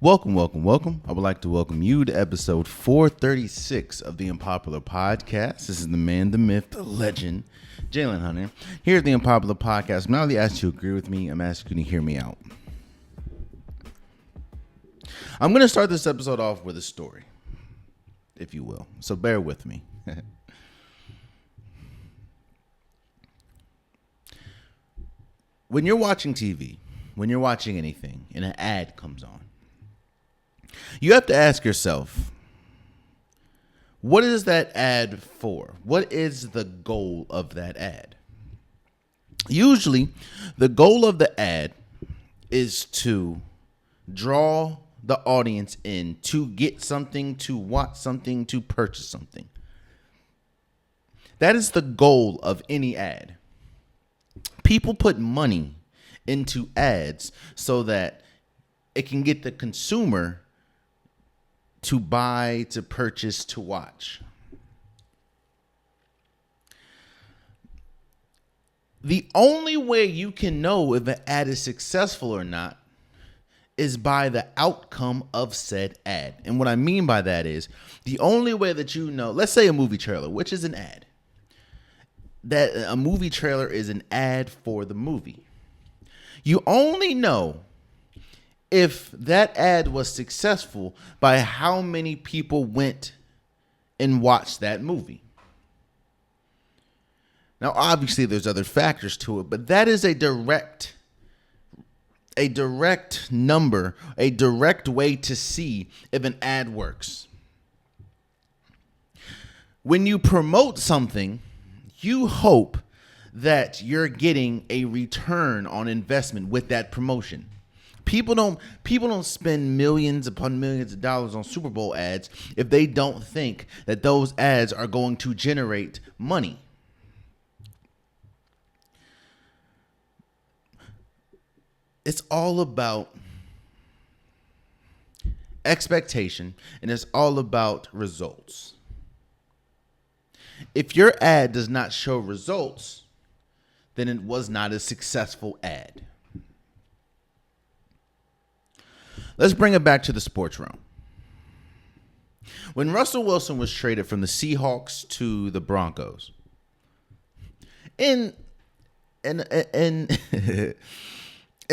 Welcome. I would like to welcome you to episode 436 of the Unpopular Podcast. This is the man, the myth, the legend, Jalen Hunter. Here at the Unpopular Podcast, I'm not only asking you to agree with me, I'm asking you to hear me out. I'm going to start this episode off with a story, if you will. So bear with me. When you're watching TV, when you're watching anything, and an ad comes on, you have to ask yourself, what is that ad for? What is the goal of that ad? Usually, the goal of the ad is to draw the audience in, to get something, to watch something, to purchase something. That is the goal of any ad. People put money into ads so that it can get the consumer to buy, to purchase, to watch. The only way you can know if an ad is successful or not is by the outcome of said ad. And what I mean by that is the only way that you know, let's say a movie trailer, which is an ad. That a movie trailer is an ad for the movie. You only know if that ad was successful by how many people went and watched that movie. Now, obviously, there's other factors to it, but that is a direct number, a direct way to see if an ad works. When you promote something, you hope that you're getting a return on investment with that promotion. People don't spend millions upon millions of dollars on Super Bowl ads if they don't think that those ads are going to generate money. It's all about expectation, and it's all about results. If your ad does not show results, then it was not a successful ad. Let's bring it back to the sports realm. When Russell Wilson was traded from the Seahawks to the Broncos, in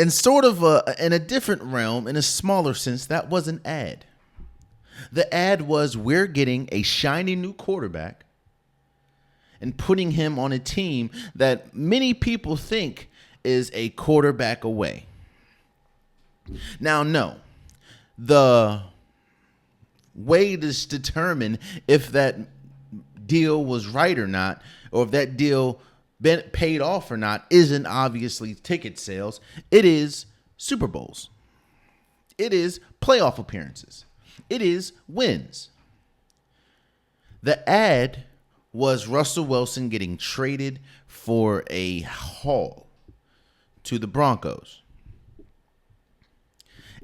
sort of in a different realm, in a smaller sense, that was an ad. The ad was, we're getting a shiny new quarterback and putting him on a team that many people think is a quarterback away. Now, no. The way to determine if that deal was right or not, or if that deal been paid off or not, isn't obviously ticket sales. It is Super Bowls. It is playoff appearances. It is wins. The ad was Russell Wilson getting traded for a haul to the Broncos.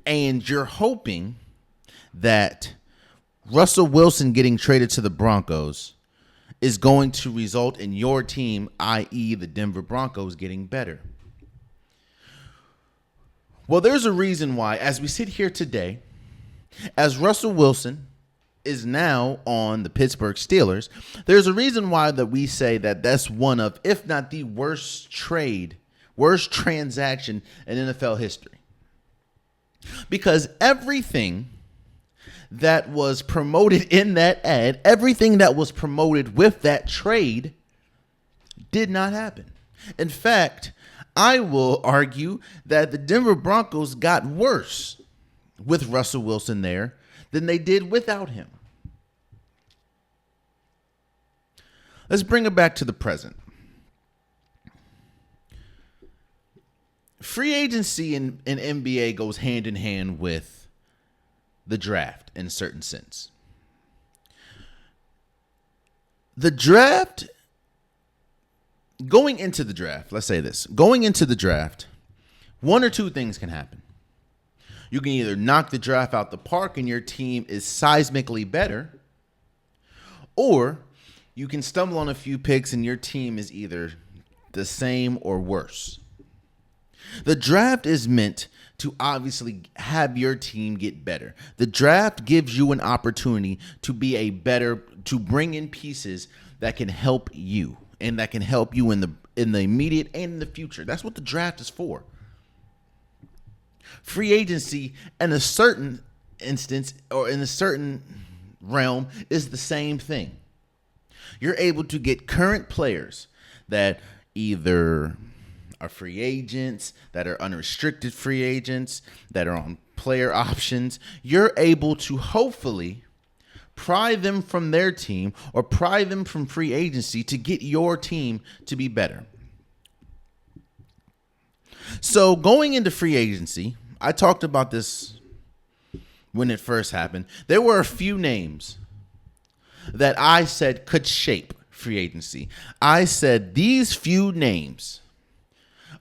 And you're hoping that Russell Wilson getting traded to the Broncos is going to result in your team, i.e. the Denver Broncos, getting better. Well, there's a reason why, as we sit here today, as Russell Wilson is now on the Pittsburgh Steelers, there's a reason why that we say that that's one of, if not the worst transaction in NFL history. Because everything that was promoted in that ad, everything that was promoted with that trade did not happen. In fact, I will argue that the Denver Broncos got worse with Russell Wilson there than they did without him. Let's bring it back to the present. Free agency in NBA goes hand in hand with the draft in a certain sense. The draft, going into the draft, let's say this, going into the draft, one or two things can happen. You can either knock the draft out the park and your team is seismically better, or you can stumble on a few picks and your team is either the same or worse. The draft is meant to obviously have your team get better. The draft gives you an opportunity to to bring in pieces that can help you and that can help you in the immediate and in the future. That's what the draft is for. Free agency in a certain instance or in a certain realm is the same thing. You're able to get current players that either are free agents, that are unrestricted free agents, that are on player options. You're able to hopefully pry them from their team or pry them from free agency to get your team to be better. So going into free agency, I talked about this when it first happened. There were a few names that I said could shape free agency. I said these few names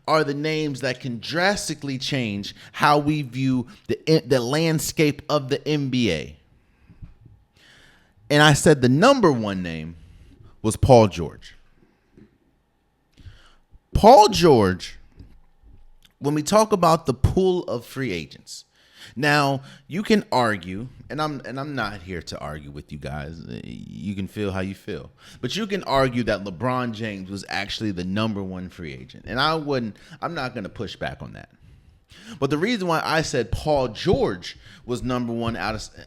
are the names that can drastically change how we view the landscape of the NBA. And I said the number one name was Paul George. Paul George, when we talk about the pool of free agents, now you can argue, and I'm not here to argue with you guys. You can feel how you feel, but you can argue that LeBron James was actually the number one free agent, and I'm not going to push back on that. But the reason why I said Paul George was number one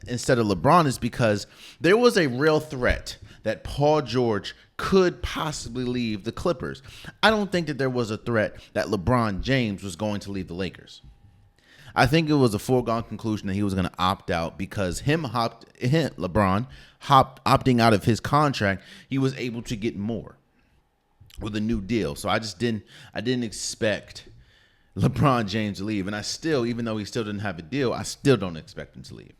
instead of LeBron is because there was a real threat that Paul George could possibly leave the Clippers. I don't think that there was a threat that LeBron James was going to leave the Lakers. I think it was a foregone conclusion that he was going to opt out because LeBron opting out of his contract, he was able to get more with a new deal. So I didn't expect LeBron James to leave. And I still, even though he still didn't have a deal, I still don't expect him to leave.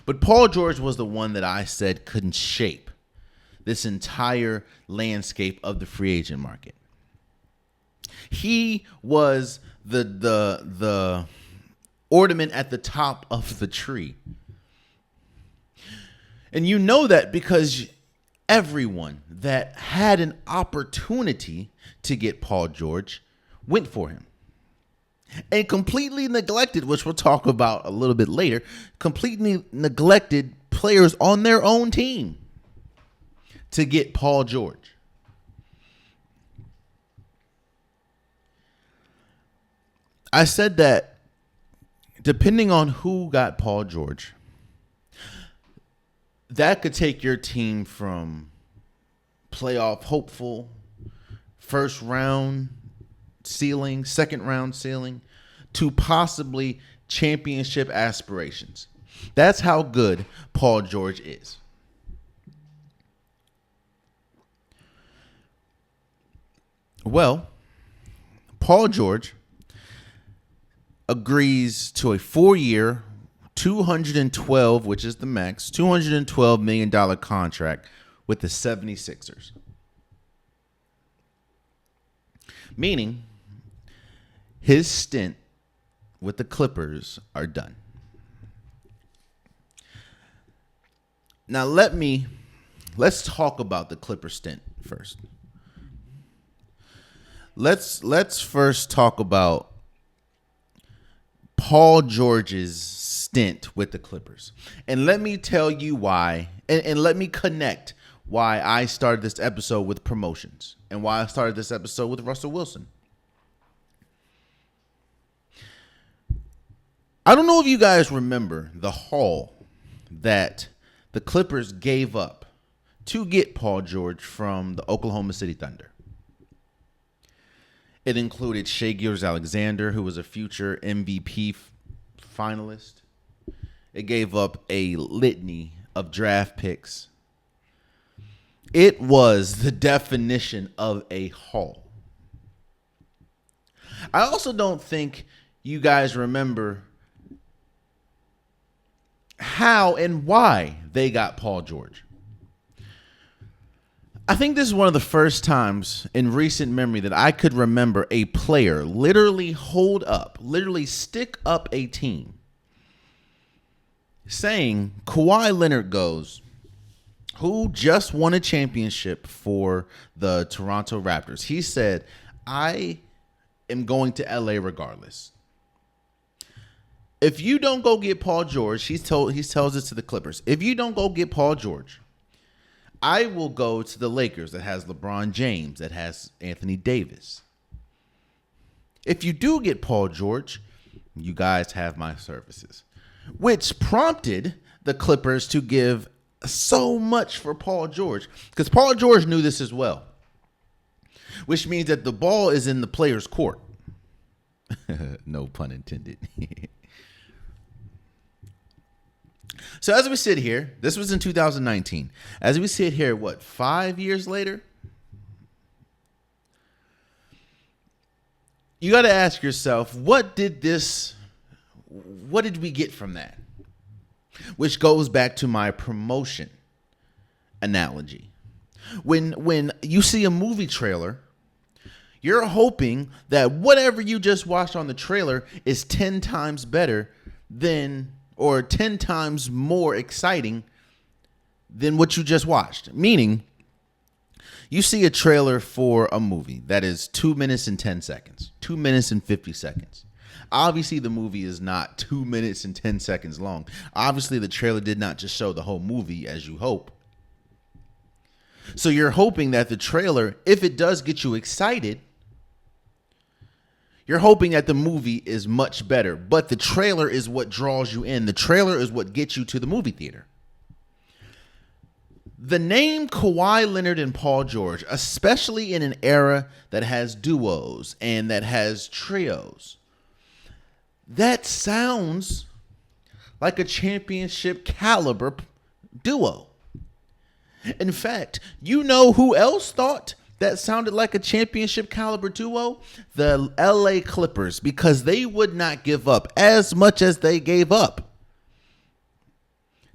But Paul George was the one that I said couldn't shape this entire landscape of the free agent market. He was the ornament at the top of the tree. And you know that because everyone that had an opportunity to get Paul George went for him. And completely neglected, which we'll talk about a little bit later, completely neglected players on their own team to get Paul George. I said that depending on who got Paul George, that could take your team from playoff hopeful, first round ceiling, second round ceiling, to possibly championship aspirations. That's how good Paul George is. Well, Paul George agrees to a 4-year, $212, which is the max, $212 million contract with the 76ers. Meaning, his stint with the Clippers are done. Now let's talk about the Clipper stint first. Let's first talk about Paul George's stint with the Clippers. And let me tell you why, and let me connect why I started this episode with promotions and why I started this episode with Russell Wilson. I don't know if you guys remember the haul that the Clippers gave up to get Paul George from the Oklahoma City Thunder. It included Shai Gilgeous-Alexander, who was a future MVP finalist. It gave up a litany of draft picks. It was the definition of a haul. I also don't think you guys remember how and why they got Paul George. I think this is one of the first times in recent memory that I could remember a player literally stick up a team saying, Kawhi Leonard goes, who just won a championship for the Toronto Raptors. He said, I am going to LA regardless. If you don't go get Paul George, he tells this to the Clippers. If you don't go get Paul George, I will go to the Lakers that has LeBron James, that has Anthony Davis. If you do get Paul George, you guys have my services. Which prompted the Clippers to give so much for Paul George, because Paul George knew this as well. Which means that the ball is in the player's court. No pun intended. So as we sit here, this was in 2019. As we sit here, 5 years later? You got to ask yourself, what did we get from that? Which goes back to my promotion analogy. When you see a movie trailer, you're hoping that whatever you just watched on the trailer is 10 times better than, or 10 times more exciting than what you just watched. Meaning, you see a trailer for a movie that is 2 minutes and 10 seconds, 2 minutes and 50 seconds. Obviously, the movie is not 2 minutes and 10 seconds long. Obviously, the trailer did not just show the whole movie as you hope. So you're hoping that the trailer, if it does get you excited, you're hoping that the movie is much better. But the trailer is what draws you in. The trailer is what gets you to the movie theater. The name Kawhi Leonard and Paul George, especially in an era that has duos and that has trios, that sounds like a championship caliber duo. In fact, you know who else thought that sounded like a championship caliber duo? The LA Clippers, because they would not give up as much as they gave up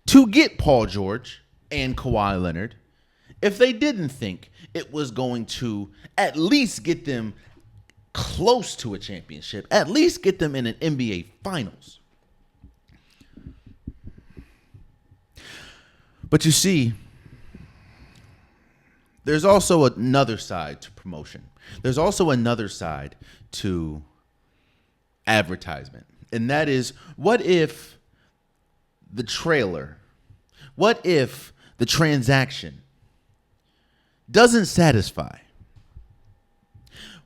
to get Paul George and Kawhi Leonard if they didn't think it was going to at least get them close to a championship, at least get them in an NBA Finals. But you see, there's also another side to promotion. There's also another side to advertisement. And that is, what if the trailer, what if the transaction doesn't satisfy?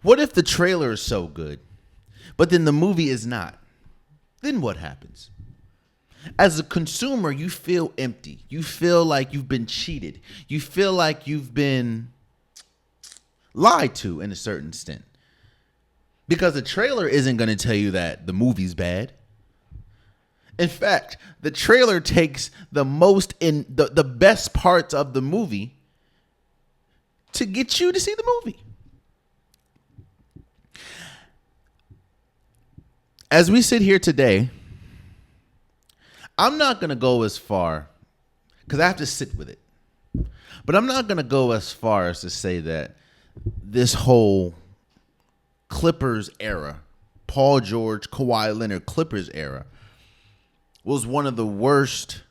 What if the trailer is so good, but then the movie is not? Then what happens? As a consumer, you feel empty. You feel like you've been cheated. You feel like you've been lied to in a certain extent. Because the trailer isn't going to tell you that the movie's bad. In fact, the trailer takes the best parts of the movie to get you to see the movie. As we sit here today, I'm not going to go as far, because I have to sit with it, but I'm not going to go as far as to say that this whole Clippers era, Paul George, Kawhi Leonard Clippers era, was one of the worst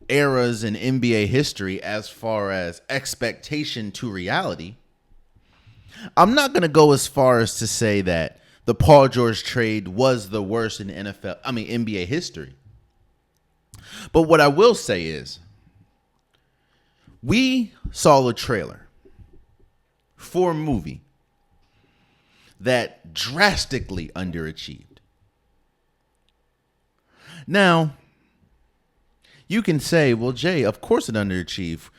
eras in NBA history as far as expectation to reality. I'm not going to go as far as to say that the Paul George trade was the worst in NBA history. But what I will say is, we saw a trailer for a movie that drastically underachieved. Now, you can say, well, Jay, of course it underachieved.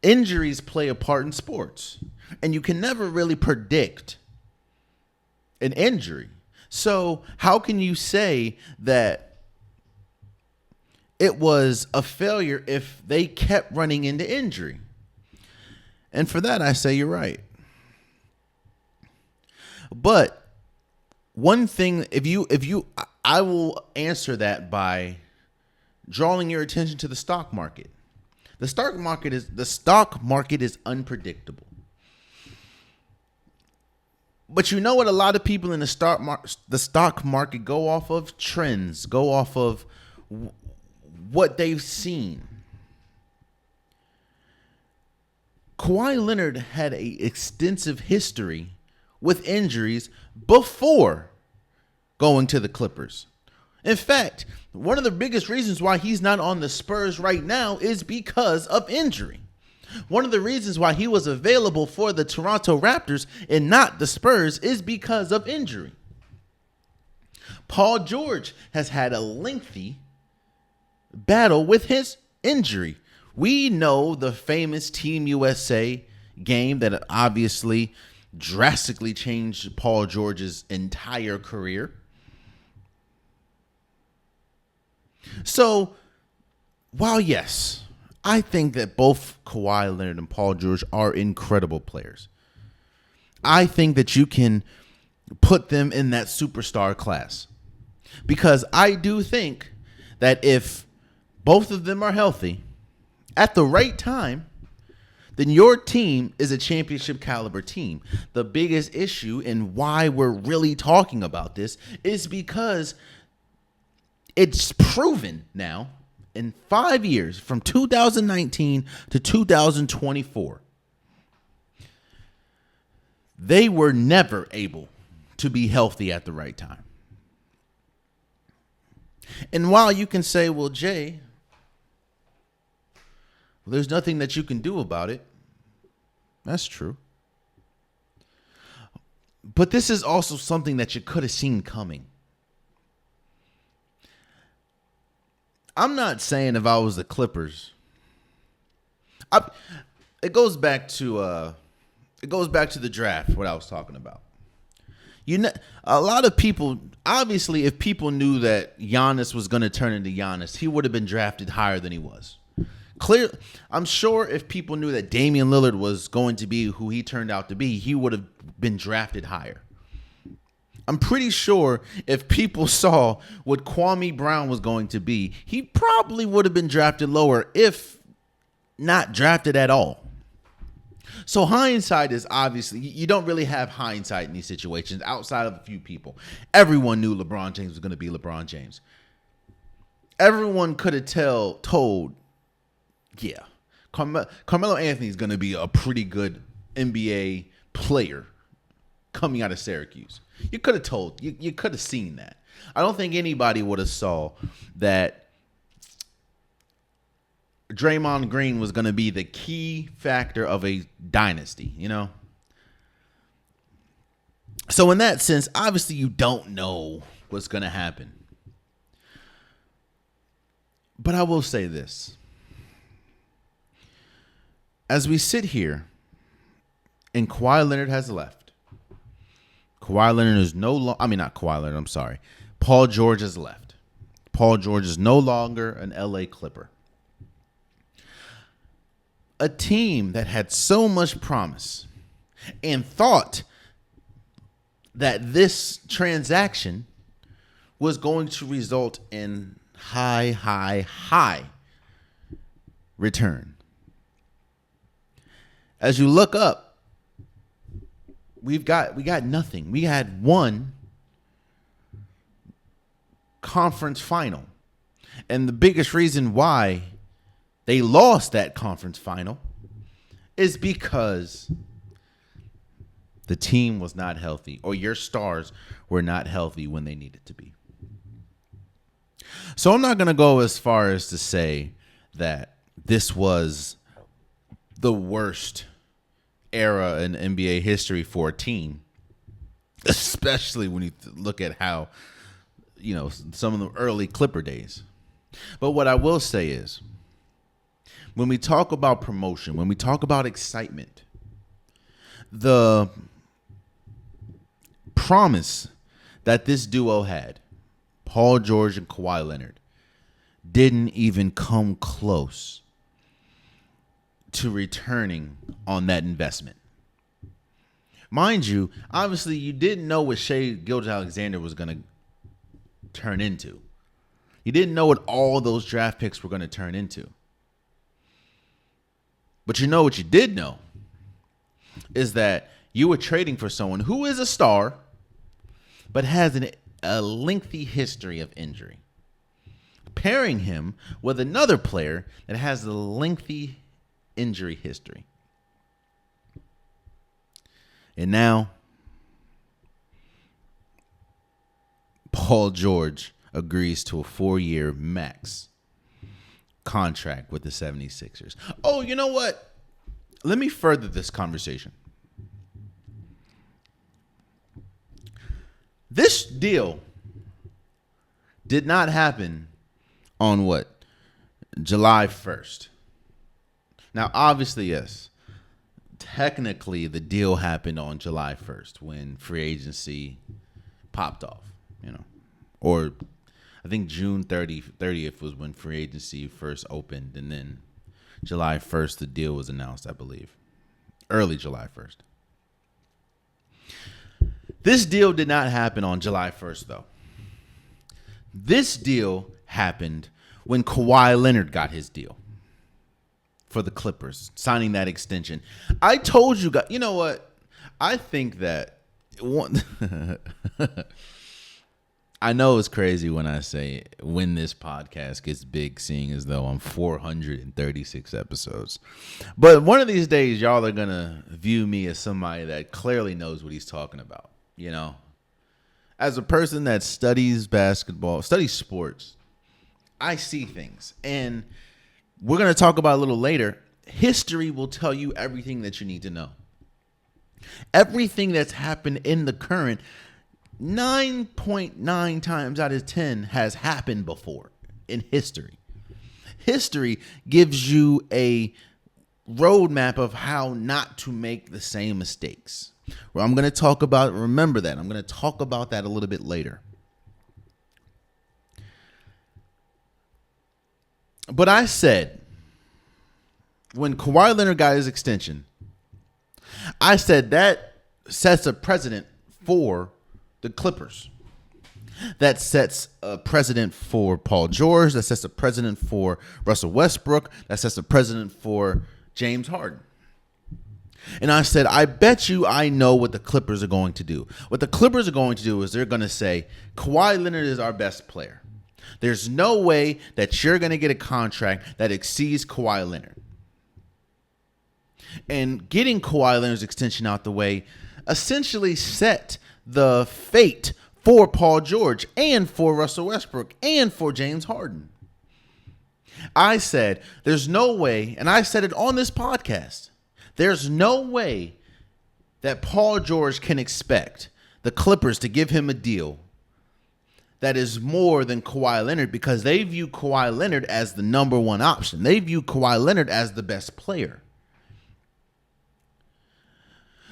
Injuries play a part in sports, and you can never really predict an injury. So how can you say that it was a failure if they kept running into injury? And for that, I say you're right. But one thing, I will answer that by drawing your attention to the stock market. The stock market is unpredictable. But you know what a lot of people in the stock market go off of? Trends, go off of what they've seen. Kawhi Leonard had an extensive history with injuries before going to the Clippers. In fact, one of the biggest reasons why he's not on the Spurs right now is because of injury. One of the reasons why he was available for the Toronto Raptors and not the Spurs is because of injury. Paul George has had a lengthy battle with his injury. We know the famous Team USA game that obviously drastically changed Paul George's entire career. So, while yes, I think that both Kawhi Leonard and Paul George are incredible players, I think that you can put them in that superstar class. Because I do think that if both of them are healthy at the right time, then your team is a championship caliber team. The biggest issue and why we're really talking about this is because it's proven now in 5 years, from 2019 to 2024, they were never able to be healthy at the right time. And while you can say, well, Jay, there's nothing that you can do about it. That's true. But this is also something that you could have seen coming. I'm not saying if I was the Clippers. It goes back to the draft, what I was talking about. A lot of people, obviously, if people knew that Giannis was going to turn into Giannis, he would have been drafted higher than he was. I'm sure if people knew that Damian Lillard was going to be who he turned out to be, he would have been drafted higher. I'm pretty sure if people saw what Kwame Brown was going to be, he probably would have been drafted lower, if not drafted at all. So hindsight is obviously, you don't really have hindsight in these situations outside of a few people. Everyone knew LeBron James was going to be LeBron James. Everyone could have told, yeah, Carmelo Anthony is going to be a pretty good NBA player coming out of Syracuse. You could have told, you could have seen that. I don't think anybody would have saw that Draymond Green was going to be the key factor of a dynasty, you know? So in that sense, obviously you don't know what's going to happen. But I will say this. As we sit here and Kawhi Leonard has left. Kawhi Leonard is not Kawhi Leonard, I'm sorry. Paul George has left. Paul George is no longer an LA Clipper. A team that had so much promise and thought that this transaction was going to result in high return. As you look up, we got nothing. We had one conference final. And the biggest reason why they lost that conference final is because the team was not healthy, or your stars were not healthy when they needed to be. So I'm not going to go as far as to say that this was the worst era in NBA history for a team, especially when you look at how, some of the early Clipper days. But what I will say is, when we talk about promotion, when we talk about excitement, the promise that this duo had, Paul George and Kawhi Leonard, didn't even come close to returning on that investment. Mind you, obviously you didn't know what Shai Gilgeous-Alexander was going to turn into. You didn't know what all those draft picks were going to turn into. But you know what you did know is that you were trading for someone who is a star, but has a lengthy history of injury. Pairing him with another player that has a lengthy injury history. And now, Paul George agrees to a 4-year max contract with the 76ers. Oh, you know what? Let me further this conversation. This deal did not happen on what? July 1st. Now, obviously, yes. Technically, the deal happened on July 1st when free agency popped off, Or I think June 30th was when free agency first opened, and then July 1st, the deal was announced, I believe. Early July 1st. This deal did not happen on July 1st, though. This deal happened when Kawhi Leonard got his deal for the Clippers, signing that extension. I told you guys, you know what? I think that I know it's crazy when I say when this podcast gets big, seeing as though I'm 436 episodes. But one of these days, y'all are going to view me as somebody that clearly knows what he's talking about, As a person that studies basketball, studies sports, I see things. And we're going to talk about a little later. History will tell you everything that you need to know. Everything that's happened in the current 9.9 times out of 10 has happened before in history. History gives you a roadmap of how not to make the same mistakes. Well, I'm going to talk about, remember that. I'm going to talk about that a little bit later. But I said, when Kawhi Leonard got his extension, I said that sets a precedent for the Clippers. That sets a precedent for Paul George. That sets a precedent for Russell Westbrook. That sets a precedent for James Harden. And I said, I bet you I know what the Clippers are going to do. What the Clippers are going to do is they're going to say, Kawhi Leonard is our best player. There's no way that you're going to get a contract that exceeds Kawhi Leonard. And getting Kawhi Leonard's extension out the way essentially set the fate for Paul George and for Russell Westbrook and for James Harden. I said, there's no way, and I said it on this podcast, there's no way that Paul George can expect the Clippers to give him a deal that is more than Kawhi Leonard, because they view Kawhi Leonard as the number one option. They view Kawhi Leonard as the best player.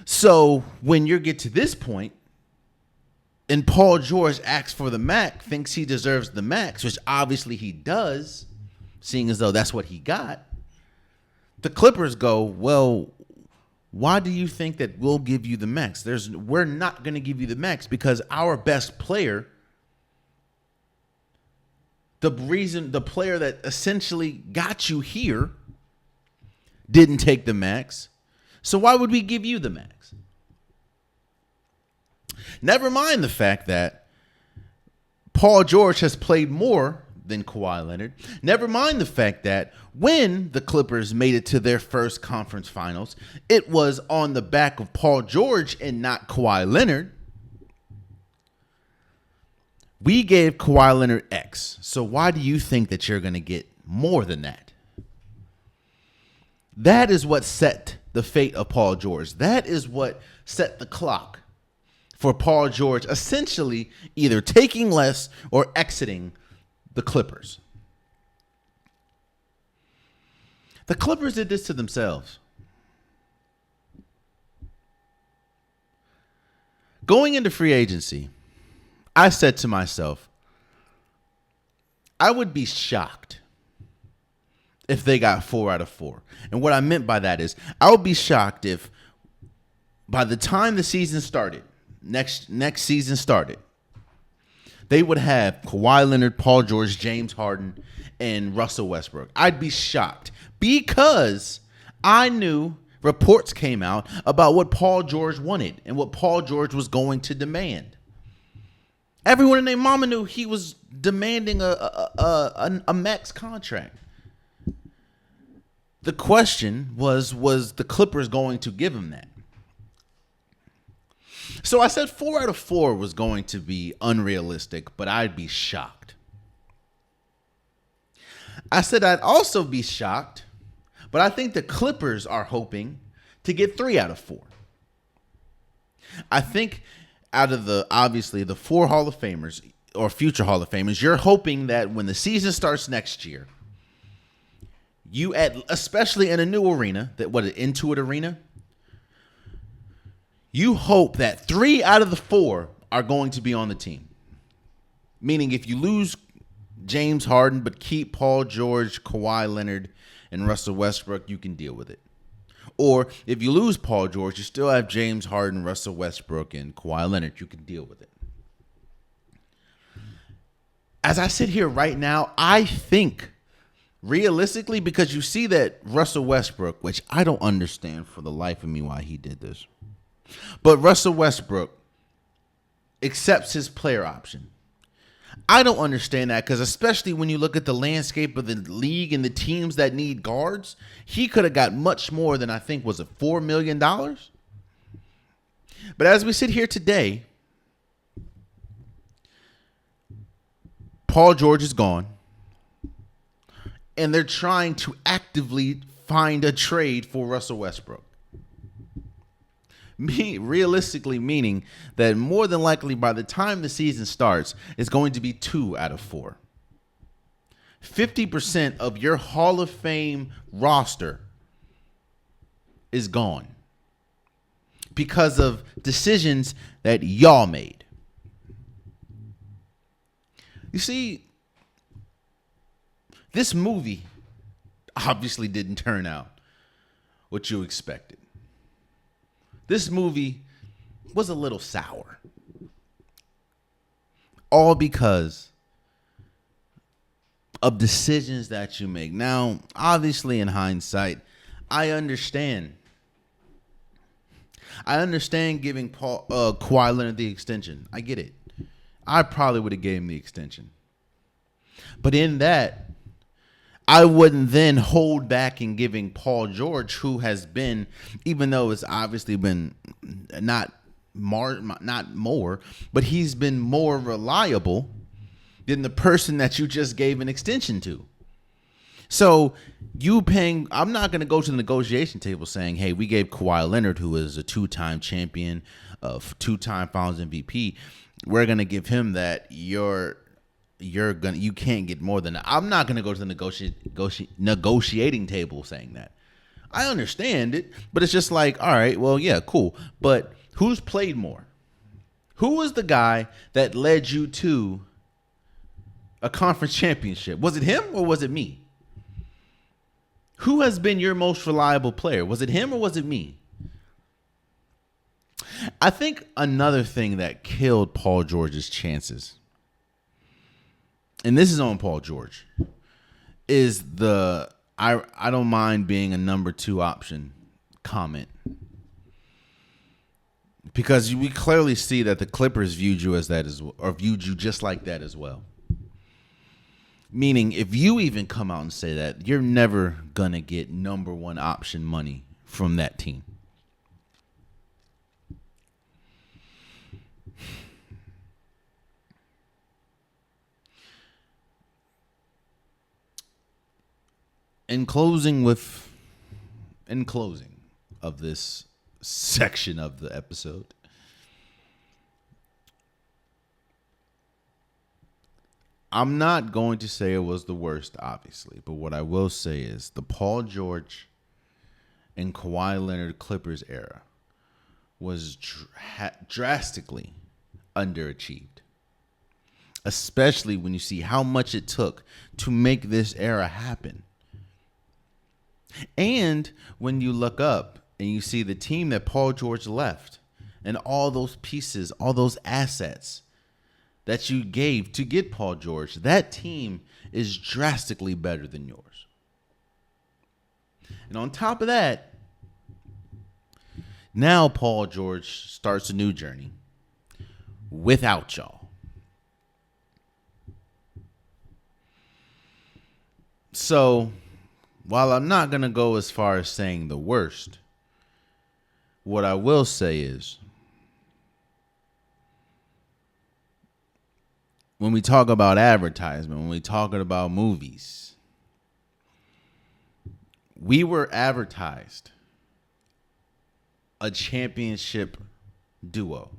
So when you get to this point, and Paul George asks for the max, thinks he deserves the max, which obviously he does, seeing as though that's what he got, the Clippers go, well, why do you think that we'll give you the max? We're not going to give you the max because our best player, the player that essentially got you here, didn't take the max. So why would we give you the max? Never mind the fact that Paul George has played more than Kawhi Leonard. Never mind the fact that when the Clippers made it to their first conference finals, it was on the back of Paul George and not Kawhi Leonard. We gave Kawhi Leonard X. So why do you think that you're going to get more than that? That is what set the fate of Paul George. That is what set the clock for Paul George, essentially either taking less or exiting the Clippers. The Clippers did this to themselves. Going into free agency, I said to myself, I would be shocked if they got 4 out of 4. And what I meant by that is I would be shocked if by the time the season started, next season started, they would have Kawhi Leonard, Paul George, James Harden, and Russell Westbrook. I'd be shocked because I knew reports came out about what Paul George wanted and what Paul George was going to demand. Everyone and their mama knew he was demanding a max contract. The question was the Clippers going to give him that? So I said 4 out of 4 was going to be unrealistic, but I'd be shocked. I said I'd also be shocked, but I think the Clippers are hoping to get 3 out of 4. I think out of obviously the 4 Hall of Famers or future Hall of Famers, you're hoping that when the season starts next year, especially in a new arena, an Intuit Arena, you hope that 3 out of the 4 are going to be on the team. Meaning if you lose James Harden but keep Paul George, Kawhi Leonard, and Russell Westbrook, you can deal with it. Or if you lose Paul George, you still have James Harden, Russell Westbrook, and Kawhi Leonard, you can deal with it. As I sit here right now, I think realistically, because you see that Russell Westbrook, which I don't understand for the life of me why he did this, but Russell Westbrook accepts his player option. I don't understand that because especially when you look at the landscape of the league and the teams that need guards, he could have got much more than I think was it $4 million. But as we sit here today, Paul George is gone, and they're trying to actively find a trade for Russell Westbrook. Realistically meaning that more than likely by the time the season starts, it's going to be 2 out of 4. 50% of your Hall of Fame roster is gone because of decisions that y'all made. You see, this movie obviously didn't turn out what you expected. This movie was a little sour. All because of decisions that you make. Now, obviously in hindsight, I understand giving Kawhi Leonard the extension. I get it. I probably would have gave him the extension. But in that, I wouldn't then hold back in giving Paul George, who has been, even though it's obviously been not more, but he's been more reliable than the person that you just gave an extension to. So I'm not going to go to the negotiation table saying, hey, we gave Kawhi Leonard, who is a 2-time champion, a 2-time Finals MVP, we're going to give him that. You can't get more than that. I'm not going to go to the negotiating table saying that. I understand it, but it's just like, all right, well, yeah, cool. But who's played more? Who was the guy that led you to a conference championship? Was it him or was it me? Who has been your most reliable player? Was it him or was it me? I think another thing that killed Paul George's chances, and this is on Paul George, is I don't mind being a number 2 option comment. Because we clearly see that the Clippers viewed you as that or viewed you just like that as well. Meaning, if you even come out and say that, you're never going to get number 1 option money from that team. In closing of this section of the episode, I'm not going to say it was the worst, obviously, but what I will say is the Paul George and Kawhi Leonard Clippers era was drastically underachieved, especially when you see how much it took to make this era happen. And when you look up and you see the team that Paul George left and all those pieces, all those assets that you gave to get Paul George, that team is drastically better than yours. And on top of that, now Paul George starts a new journey without y'all. So, while I'm not going to go as far as saying the worst, what I will say is, when we talk about advertisement, when we talk about movies, we were advertised a championship duo.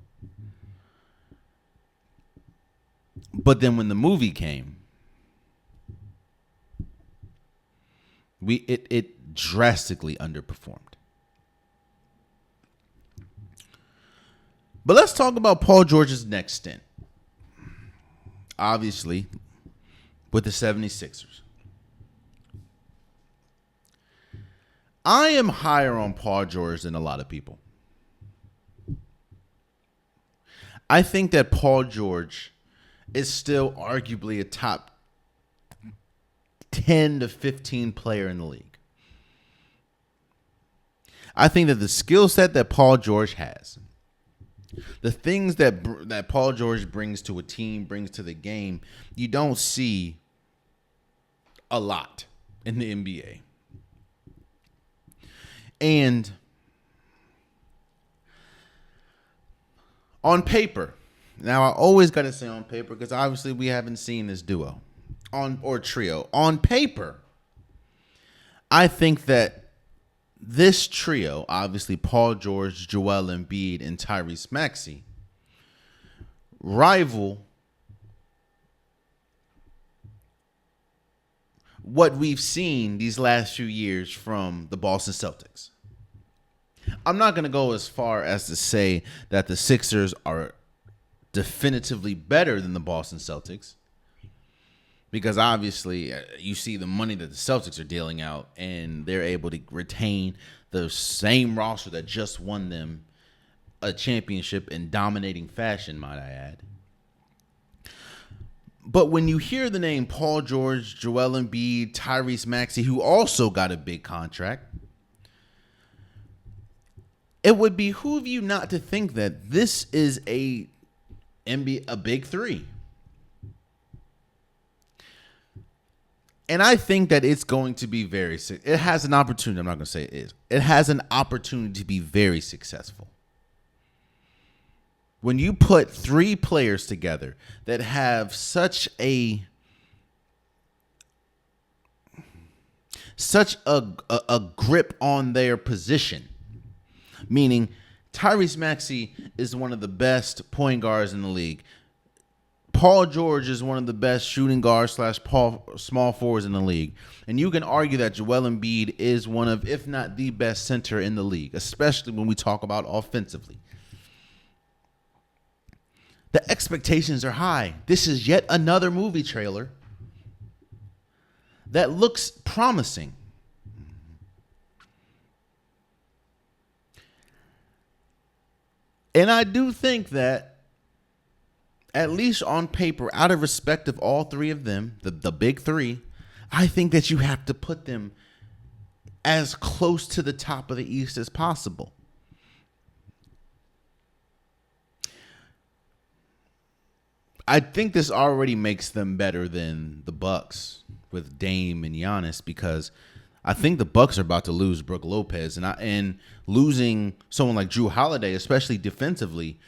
But then when the movie came, it drastically underperformed. But let's talk about Paul George's next stint. Obviously, with the 76ers. I am higher on Paul George than a lot of people. I think that Paul George is still arguably a top 10 to 15 player in the league. I think that the skill set that Paul George has, the things that Paul George brings to a team, brings to the game, you don't see a lot in the NBA. And on paper, now I always got to say on paper because obviously we haven't seen this duo or trio. On paper, I think that this trio, obviously Paul George, Joel Embiid, and Tyrese Maxey, rival what we've seen these last few years from the Boston Celtics. I'm not going to go as far as to say that the Sixers are definitively better than the Boston Celtics, because obviously you see the money that the Celtics are dealing out, and they're able to retain the same roster that just won them a championship in dominating fashion, might I add. But when you hear the name Paul George, Joel Embiid, Tyrese Maxey, who also got a big contract, it would behoove you not to think that this is a big three. And I think that it's going to be it has an opportunity. I'm not going to say it is. It has an opportunity to be very successful. When you put three players together that have such a grip on their position, meaning Tyrese Maxey is one of the best point guards in the league. Paul George is one of the best shooting guards / small forwards in the league. And you can argue that Joel Embiid is one of, if not the best center in the league, especially when we talk about offensively. The expectations are high. This is yet another movie trailer that looks promising. And I do think that, at least on paper, out of respect of all three of them, the big three, I think that you have to put them as close to the top of the East as possible. I think this already makes them better than the Bucks with Dame and Giannis, because I think the Bucks are about to lose Brook Lopez, and losing someone like Jrue Holiday, especially defensively,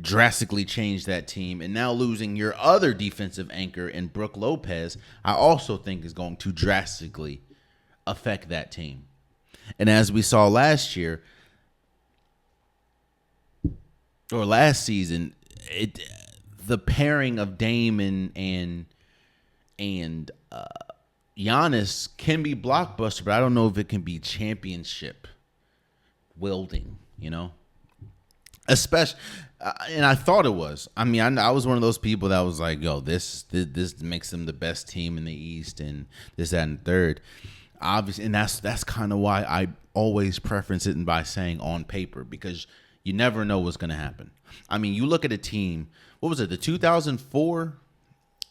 drastically changed that team. And now losing your other defensive anchor in Brook Lopez, I also think is going to drastically affect that team. And as we saw last year or last season, the pairing of Dame and Giannis can be blockbuster, but I don't know if it can be championship wielding, Especially, and I thought it was. I mean, I was one of those people that was like, yo, this makes them the best team in the East, and this, that, and third. Obviously, and that's kind of why I always preference it by saying on paper, because you never know what's going to happen. I mean, you look at a team, what was it, the 2004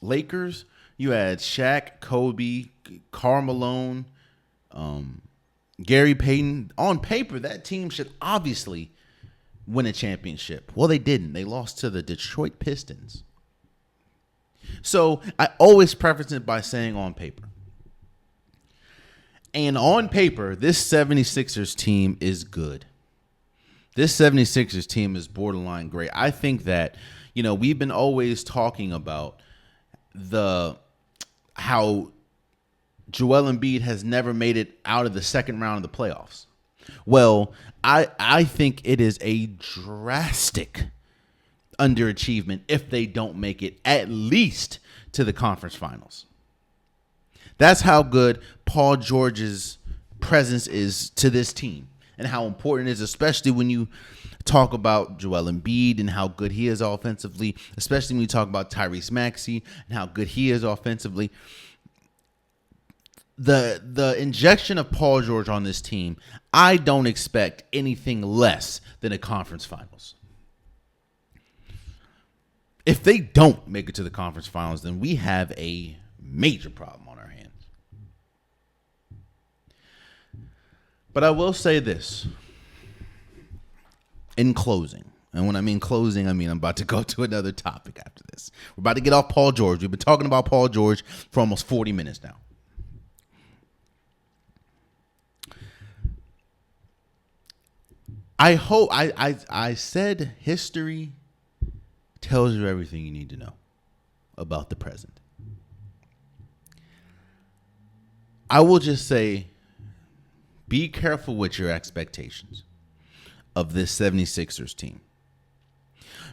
Lakers? You had Shaq, Kobe, Karl Malone, Gary Payton. On paper, that team should obviously win a championship. Well, they didn't. They lost to the Detroit Pistons. So I always preface it by saying on paper. And on paper, this 76ers team is good. This 76ers team is borderline great. I think that, we've been always talking about how Joel Embiid has never made it out of the second round of the playoffs. Well, I think it is a drastic underachievement if they don't make it at least to the conference finals. That's how good Paul George's presence is to this team and how important it is, especially when you talk about Joel Embiid and how good he is offensively, especially when you talk about Tyrese Maxey and how good he is offensively. The injection of Paul George on this team, I don't expect anything less than a conference finals. If they don't make it to the conference finals, then we have a major problem on our hands. But I will say this in closing. And when I mean closing, I mean I'm about to go to another topic after this. We're about to get off Paul George. We've been talking about Paul George for almost 40 minutes now. I said history tells you everything you need to know about the present. I will just say, be careful with your expectations of this 76ers team.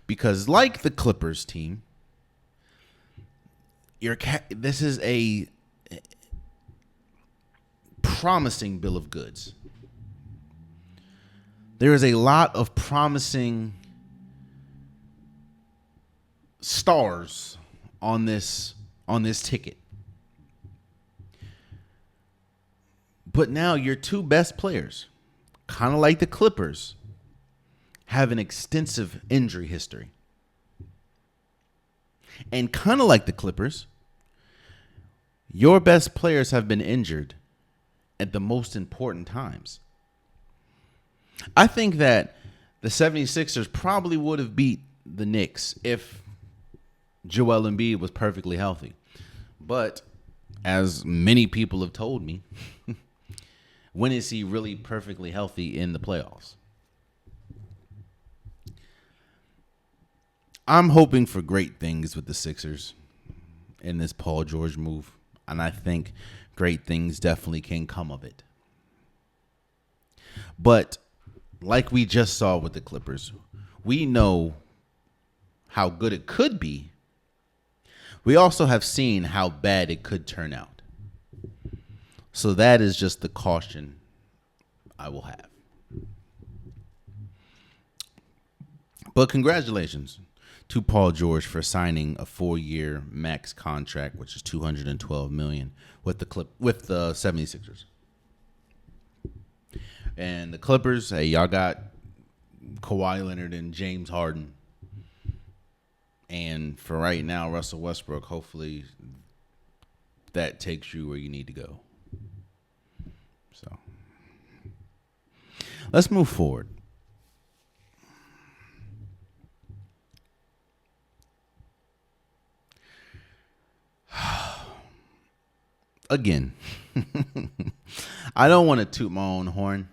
Because like the Clippers team, this is a promising bill of goods. There is a lot of promising stars on this ticket. But now your two best players, kind of like the Clippers, have an extensive injury history. And kind of like the Clippers, your best players have been injured at the most important times. I think that the 76ers probably would have beat the Knicks if Joel Embiid was perfectly healthy. But as many people have told me, when is he really perfectly healthy in the playoffs? I'm hoping for great things with the Sixers in this Paul George move, and I think great things definitely can come of it. But like we just saw with the Clippers, we know how good it could be. We also have seen how bad it could turn out. So that is just the caution I will have. But congratulations to Paul George for signing a 4-year max contract, which is $212 million with the 76ers. And the Clippers, hey, y'all got Kawhi Leonard and James Harden. And for right now, Russell Westbrook, hopefully that takes you where you need to go. So let's move forward. Again, I don't want to toot my own horn.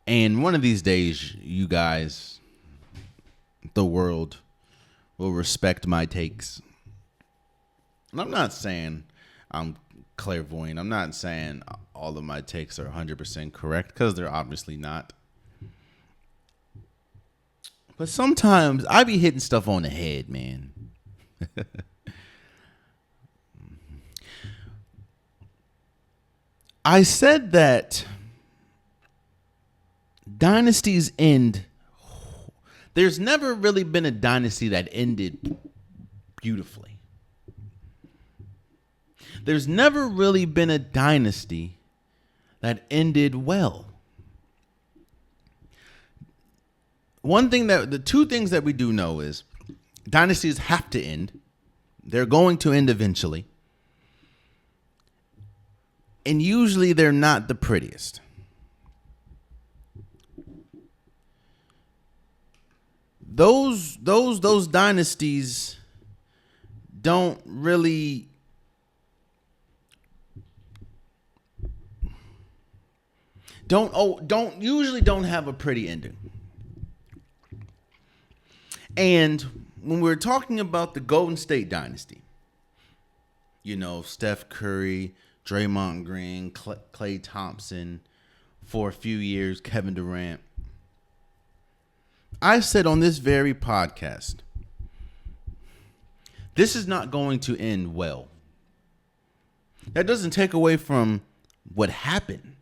And one of these days, you guys, the world, will respect my takes. And I'm not saying I'm clairvoyant. I'm not saying all of my takes are 100% correct, because they're obviously not. But sometimes I be hitting stuff on the head, man. I said that dynasties end. There's never really been a dynasty that ended beautifully. There's never really been a dynasty that ended well. The two things that we do know is dynasties have to end. They're going to end eventually. And usually they're not the prettiest. Those dynasties don't really don't have a pretty ending. And when we're talking about the Golden State dynasty, Steph Curry, Draymond Green, Klay Thompson, for a few years, Kevin Durant. I said on this very podcast, this is not going to end well. That doesn't take away from what happened.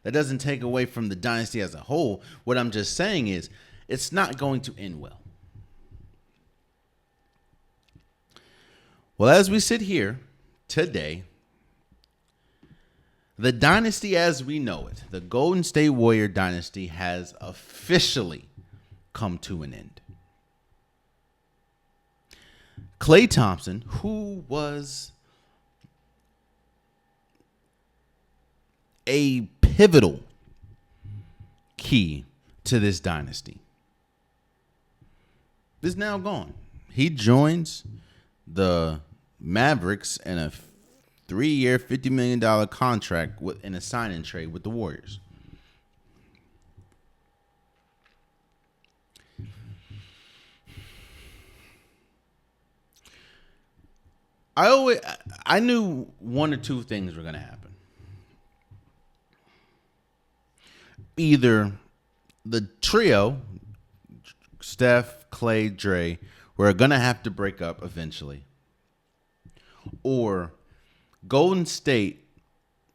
That doesn't take away from the dynasty as a whole. What I'm just saying is it's not going to end well. Well, as we sit here today, the dynasty as we know it, the Golden State Warrior dynasty, has officially come to an end. Klay Thompson, who was a pivotal key to this dynasty, is now gone. He joins the Mavericks in a 3-year, $50 million contract in a sign-in trade with the Warriors. I knew one or two things were going to happen. Either the trio, Steph, Klay, Dre, were going to have to break up eventually, or Golden State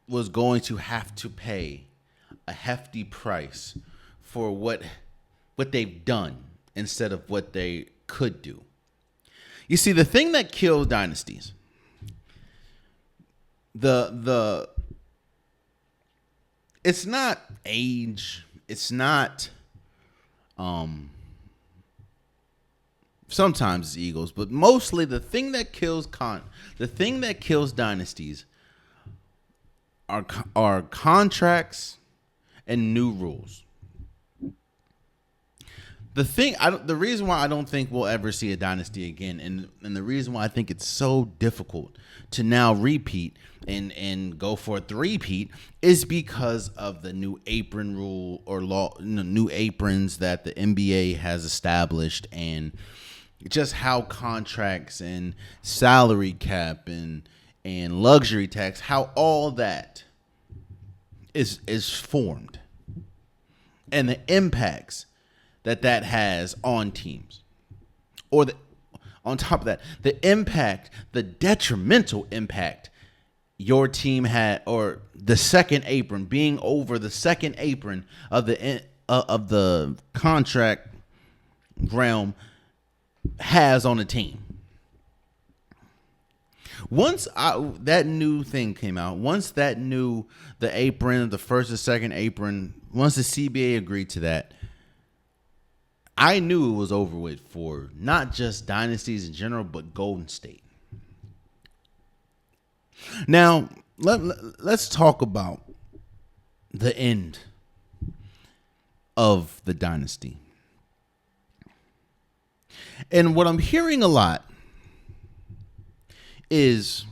was going to have to pay a hefty price for what they've done instead of what they could do. You see, the thing that kills dynasties, it's not age, it's not sometimes it's egos, but mostly the thing that kills dynasties are contracts and new rules. The reason why I don't think we'll ever see a dynasty again, and the reason why I think it's so difficult to now repeat and go for a three-peat, is because of the new apron rule or law, new aprons that the NBA has established, and just how contracts and salary cap and luxury tax, how all that is formed, and the impacts that has on teams, or on top of that, the detrimental impact your team had, or the second apron, being over the second apron of the contract realm has on a team. Once that new thing came out, once the apron, the first and second apron, once the CBA agreed to that, I knew it was over with for not just dynasties in general, but Golden State. Now, let's talk about the end of the dynasty. And what I'm hearing a lot is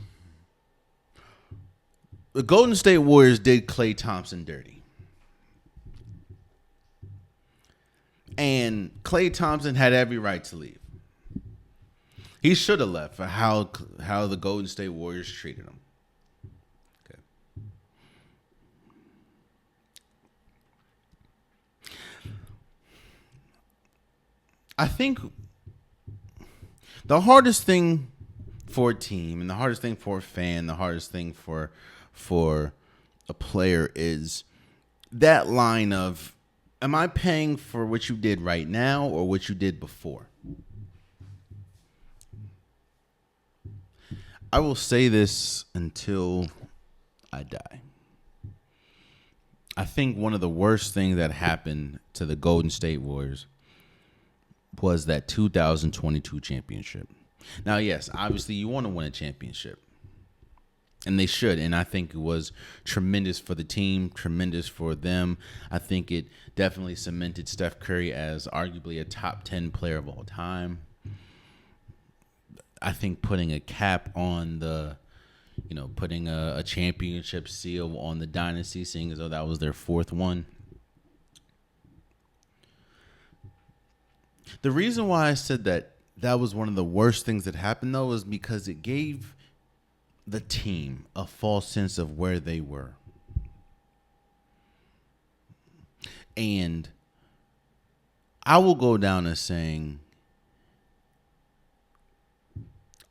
the Golden State Warriors did Klay Thompson dirty. And Klay Thompson had every right to leave. He should have left for how the Golden State Warriors treated him. Okay. I think the hardest thing for a team, and the hardest thing for a fan, the hardest thing for a player is that line of, am I paying for what you did right now or what you did before? I will say this until I die. I think one of the worst things that happened to the Golden State Warriors was that 2022 championship. Now, yes, obviously you want to win a championship. And they should. And I think it was tremendous for the team, tremendous for them. I think it definitely cemented Steph Curry as arguably a top 10 player of all time. I think putting a cap on putting a championship seal on the dynasty, seeing as though that was their fourth one. The reason why I said that was one of the worst things that happened, though, is because it gave the team a false sense of where they were. And I will go down as saying,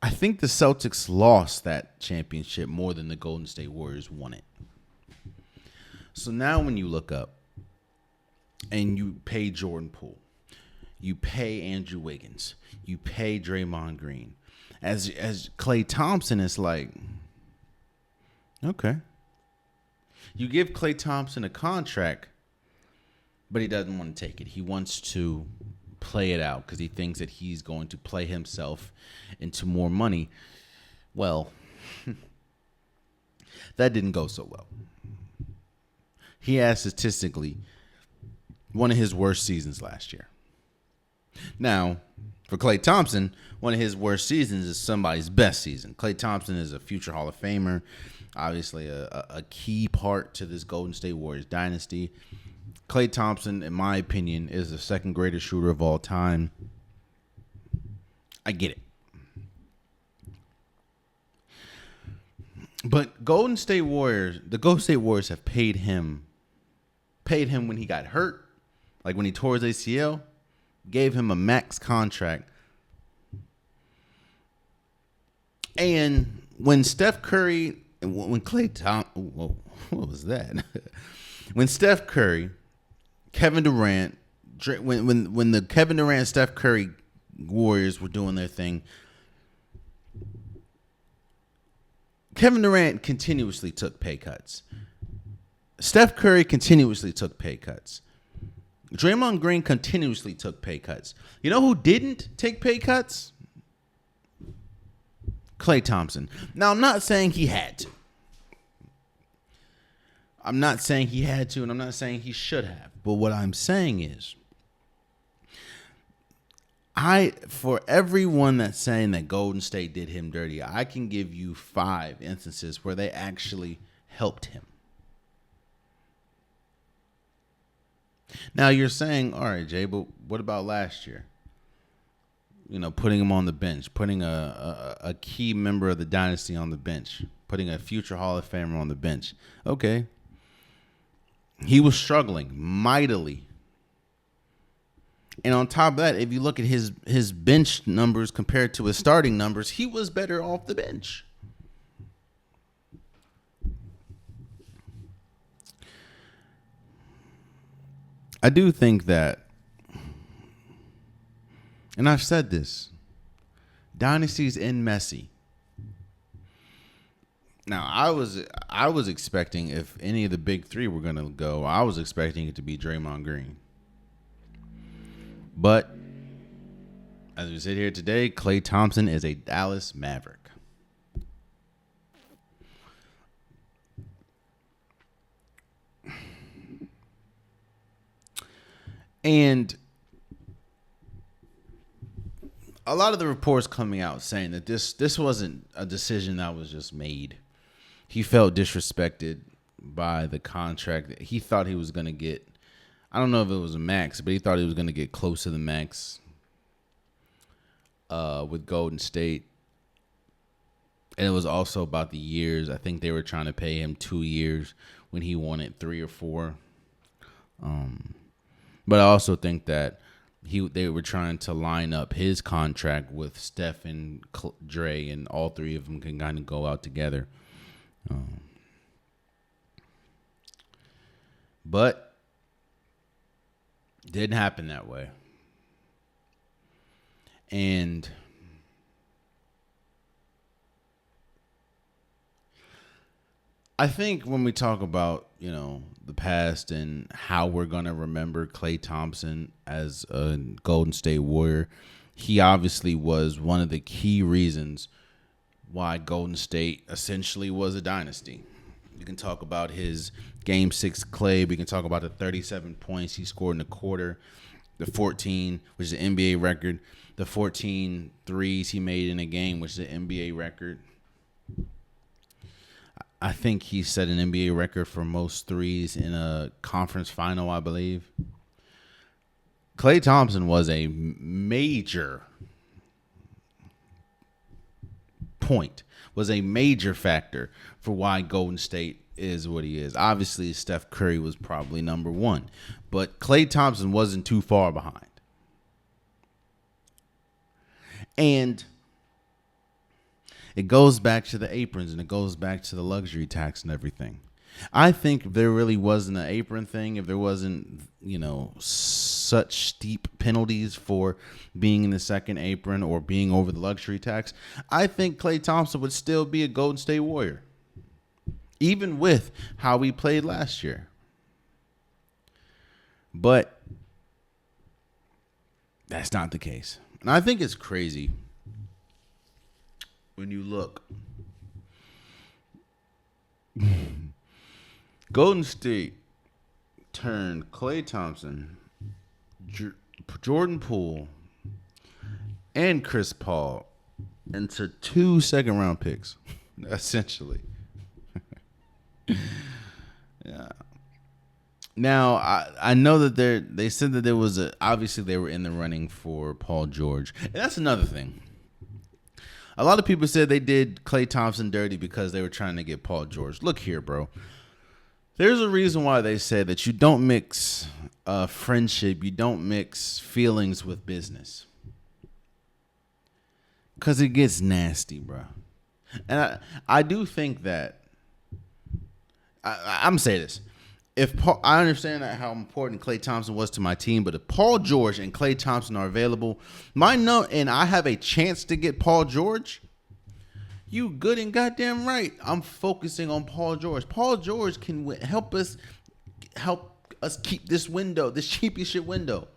I think the Celtics lost that championship more than the Golden State Warriors won it. So now when you look up and you pay Jordan Poole, you pay Andrew Wiggins, you pay Draymond Green, as Klay Thompson is like, okay. You give Klay Thompson a contract, but he doesn't want to take it. He wants to play it out because he thinks that he's going to play himself into more money. Well, that didn't go so well. He had statistically one of his worst seasons last year. Now, for Klay Thompson, one of his worst seasons is somebody's best season. Klay Thompson is a future Hall of Famer, obviously a key part to this Golden State Warriors dynasty. Klay Thompson, in my opinion, is the second greatest shooter of all time. I get it. But the Golden State Warriors have paid him when he got hurt, like when he tore his ACL, gave him a max contract. And when Steph Curry, when Klay Thompson, whoa, what was that? When Steph Curry, Kevin Durant, when the Kevin Durant, Steph Curry Warriors were doing their thing, Kevin Durant continuously took pay cuts. Steph Curry continuously took pay cuts. Draymond Green continuously took pay cuts. You know who didn't take pay cuts? Klay Thompson. Now, I'm not saying he had to. I'm not saying he had to, and I'm not saying he should have. But what I'm saying is, for everyone that's saying that Golden State did him dirty, I can give you 5 instances where they actually helped him. Now you're saying, all right, Jay, but what about last year? You know, putting him on the bench, putting a key member of the dynasty on the bench, putting a future Hall of Famer on the bench. Okay. He was struggling mightily. And on top of that, if you look at his bench numbers compared to his starting numbers, he was better off the bench. I do think that, and I've said this, dynasties end messy. Now, I was expecting, if any of the big three were going to go, I was expecting it to be Draymond Green. But as we sit here today, Klay Thompson is a Dallas Maverick. And a lot of the reports coming out saying that this wasn't a decision that was just made. He felt disrespected by the contract. He thought he was going to get, I don't know if it was a max, but he thought he was going to get close to the max with Golden State. And it was also about the years. I think they were trying to pay him 2 years when he wanted 3 or 4. But I also think that they were trying to line up his contract with Steph and Dre, and all 3 of them can kind of go out together. But it didn't happen that way. And I think when we talk about, you know, the past and how we're going to remember Klay Thompson as a Golden State Warrior, he obviously was one of the key reasons why Golden State essentially was a dynasty. You can talk about his Game 6 Klay. We can talk about the 37 points he scored in the quarter, the 14, which is an NBA record, the 14 threes he made in a game, which is an NBA record. I think he set an NBA record for most threes in a conference final, I believe. Klay Thompson was a major point, was a major factor for why Golden State is what he is. Obviously, Steph Curry was probably number one, but Klay Thompson wasn't too far behind. And it goes back to the aprons, and it goes back to the luxury tax and everything. I think if there really wasn't an apron thing, if there wasn't, such steep penalties for being in the second apron or being over the luxury tax, I think Klay Thompson would still be a Golden State Warrior, even with how we played last year. But that's not the case. And I think it's crazy when you look. Golden State turned Klay Thompson, Jordan Poole, and Chris Paul into 2 second-round picks, essentially. Yeah. Now, I know that they said that there was obviously they were in the running for Paul George. And that's another thing. A lot of people said they did Klay Thompson dirty because they were trying to get Paul George. Look here, bro. There's a reason why they said that you don't mix friendship, you don't mix feelings with business. Because it gets nasty, bro. And I do think that, I'm saying this. If Paul, I understand how important Klay Thompson was to my team, but if Paul George and Klay Thompson are available, and I have a chance to get Paul George, you good and goddamn right. I'm focusing on Paul George. Paul George can help us keep this championship window.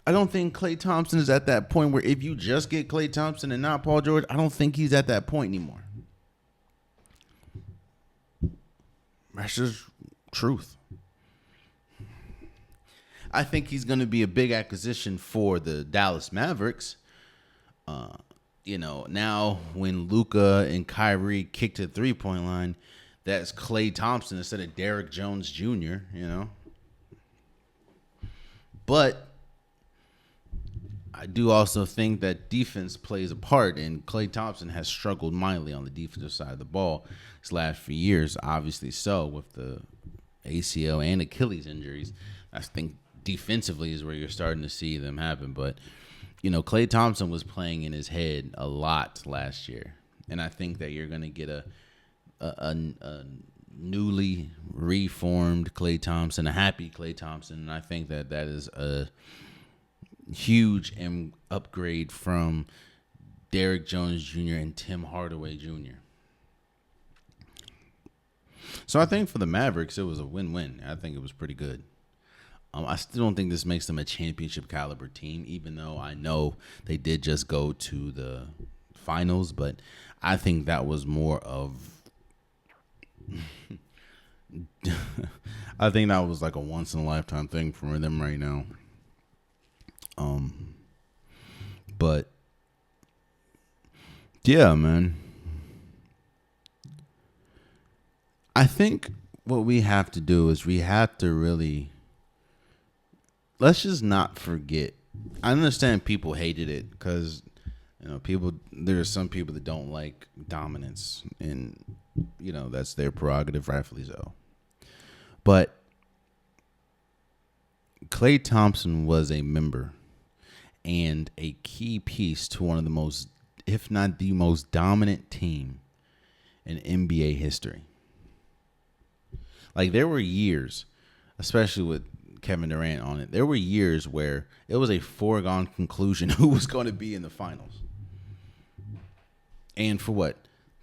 I don't think Klay Thompson is at that point where if you just get Klay Thompson and not Paul George, I don't think he's at that point anymore. That's just truth. I think he's going to be a big acquisition for the Dallas Mavericks. Now when Luka and Kyrie kick to the 3-point line, that's Klay Thompson instead of Derrick Jones Jr., But I do also think that defense plays a part, and Klay Thompson has struggled mightily on the defensive side of the ball his last few years, obviously so, with the ACL and Achilles injuries. I think defensively is where you're starting to see them happen, but Klay Thompson was playing in his head a lot last year, and I think that you're going to get a newly reformed Klay Thompson, a happy Klay Thompson, and I think that is a huge upgrade from Derrick Jones Jr. and Tim Hardaway Jr. So I think for the Mavericks, it was a win-win. I think it was pretty good. I still don't think this makes them a championship caliber team, even though I know they did just go to the finals. But I think that was more of I think that was like a once-in-a-lifetime thing for them right now. But yeah, man. I think what we have to do is we have to really, let's just not forget. I understand people hated it because, there are some people that don't like dominance, and, that's their prerogative, rightfully so. But Klay Thompson was a member and a key piece to one of the most, if not the most dominant team in NBA history. Like, there were years, especially with Kevin Durant on it, there were years where it was a foregone conclusion who was going to be in the finals. And for what?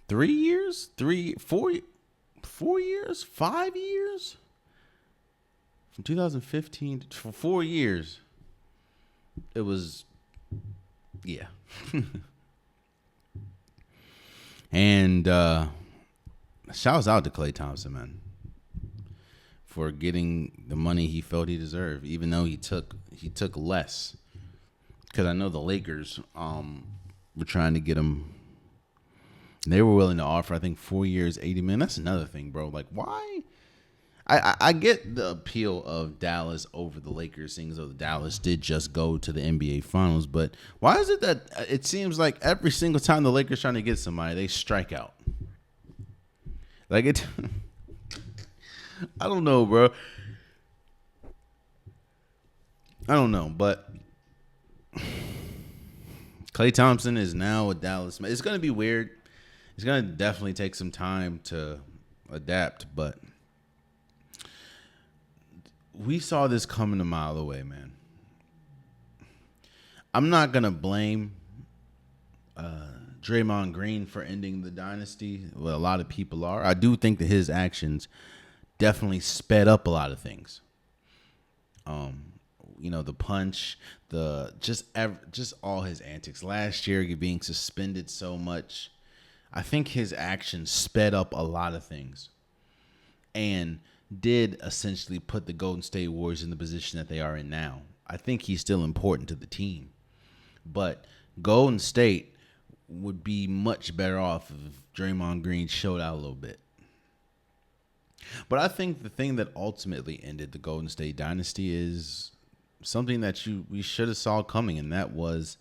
3 years? 4 years? 5 years? From 2015 for 4 years, it was, yeah. And shouts out to Klay Thompson, man, for getting the money he felt he deserved, even though he took less. Because I know the Lakers were trying to get him. They were willing to offer, I think, 4 years, $80 million. That's another thing, bro. Like, why? I get the appeal of Dallas over the Lakers, seeing as though Dallas did just go to the NBA Finals. But why is it that it seems like every single time the Lakers trying to get somebody, they strike out? Like it, I don't know, bro. I don't know, but Klay Thompson is now with Dallas. It's going to be weird. It's going to definitely take some time to adapt, but we saw this coming a mile away, man. I'm not going to blame Draymond Green for ending the dynasty. Well, a lot of people are. I do think that his actions definitely sped up a lot of things. The punch, just all his antics. Last year, being suspended so much, I think his actions sped up a lot of things, and did essentially put the Golden State Warriors in the position that they are in now. I think he's still important to the team, but Golden State would be much better off if Draymond Green showed out a little bit. But I think the thing that ultimately ended the Golden State dynasty is something that we should have saw coming, and that was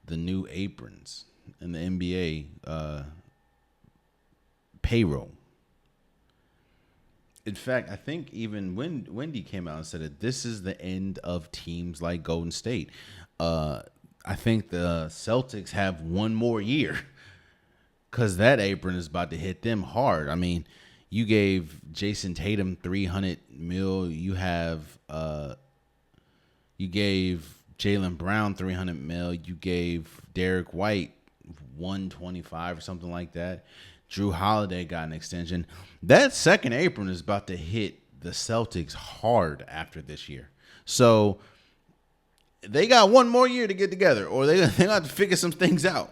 the new aprons in the NBA payroll. In fact, I think even when Wendy came out and said that this is the end of teams like Golden State. I think the Celtics have one more year because that apron is about to hit them hard. I mean, you gave Jason Tatum $300 million. You gave Jaylen Brown $300 million. You gave Derek White $125 or something like that. Drew Holiday got an extension. That second apron is about to hit the Celtics hard after this year. So they got one more year to get together, or they have to figure some things out.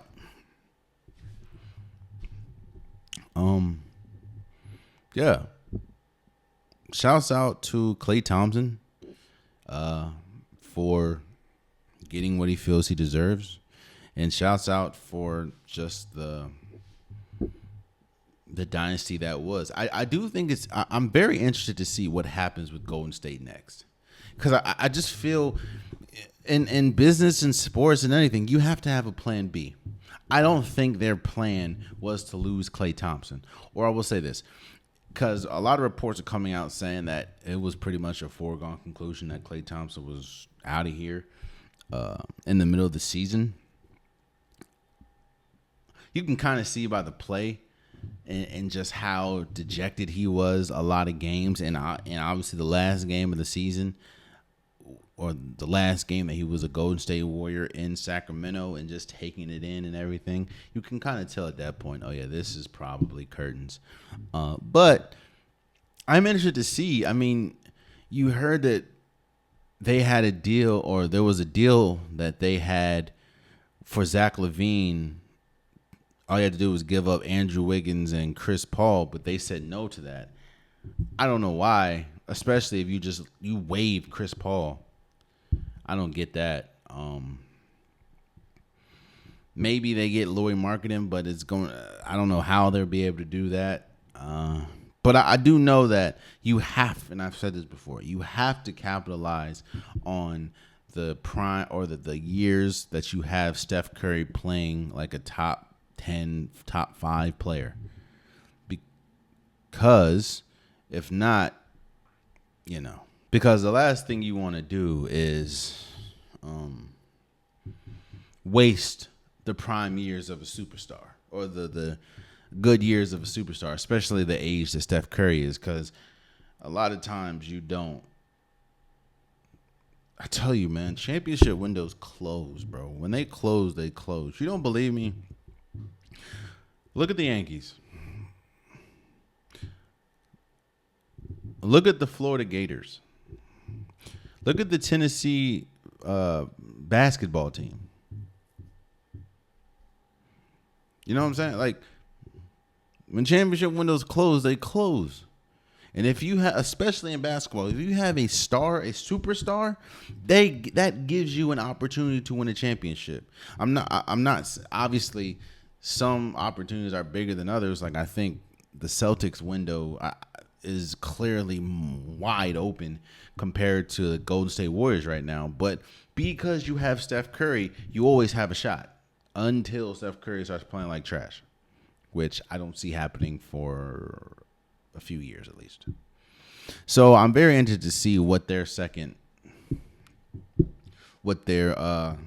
Yeah. Shouts out to Klay Thompson for getting what he feels he deserves, and shouts out for just the dynasty that was. I do think I'm very interested to see what happens with Golden State next, because I just feel in business and sports and anything, you have to have a plan B. I don't think their plan was to lose Klay Thompson. Or I will say this, because a lot of reports are coming out saying that it was pretty much a foregone conclusion that Klay Thompson was out of here in the middle of the season. You can kind of see by the play and just how dejected he was a lot of games. And obviously the last game of the season, or the last game that he was a Golden State Warrior in Sacramento and just taking it in and everything, you can kind of tell at that point, oh yeah, this is probably curtains. But I'm interested to see. I mean, you heard that they had a deal, or there was a deal that they had for Zach LaVine. All you had to do was give up Andrew Wiggins and Chris Paul, but they said no to that. I don't know why, especially if you waive Chris Paul. I don't get that. Maybe they get Lauri Markkanen, but I don't know how they'll be able to do that. But I do know that you have, and I've said this before, you have to capitalize on the prime or the years that you have Steph Curry playing like a top 10, top 5 player. Because if not, because the last thing you want to do is waste the prime years of a superstar, or the good years of a superstar, especially the age that Steph Curry is, because a lot of times you don't. I tell you, man, championship windows close, bro. When they close, they close. You don't believe me? Look at the Yankees. Look at the Florida Gators. Look at the Tennessee basketball team. You know what I'm saying? Like, when championship windows close, they close. And if you have, especially in basketball, if you have a superstar, that gives you an opportunity to win a championship. I'm not. Obviously, some opportunities are bigger than others. Like, I think the Celtics window, is clearly wide open compared to the Golden State Warriors right now. But because you have Steph Curry, you always have a shot until Steph Curry starts playing like trash, which I don't see happening for a few years at least. So I'm very interested to see what their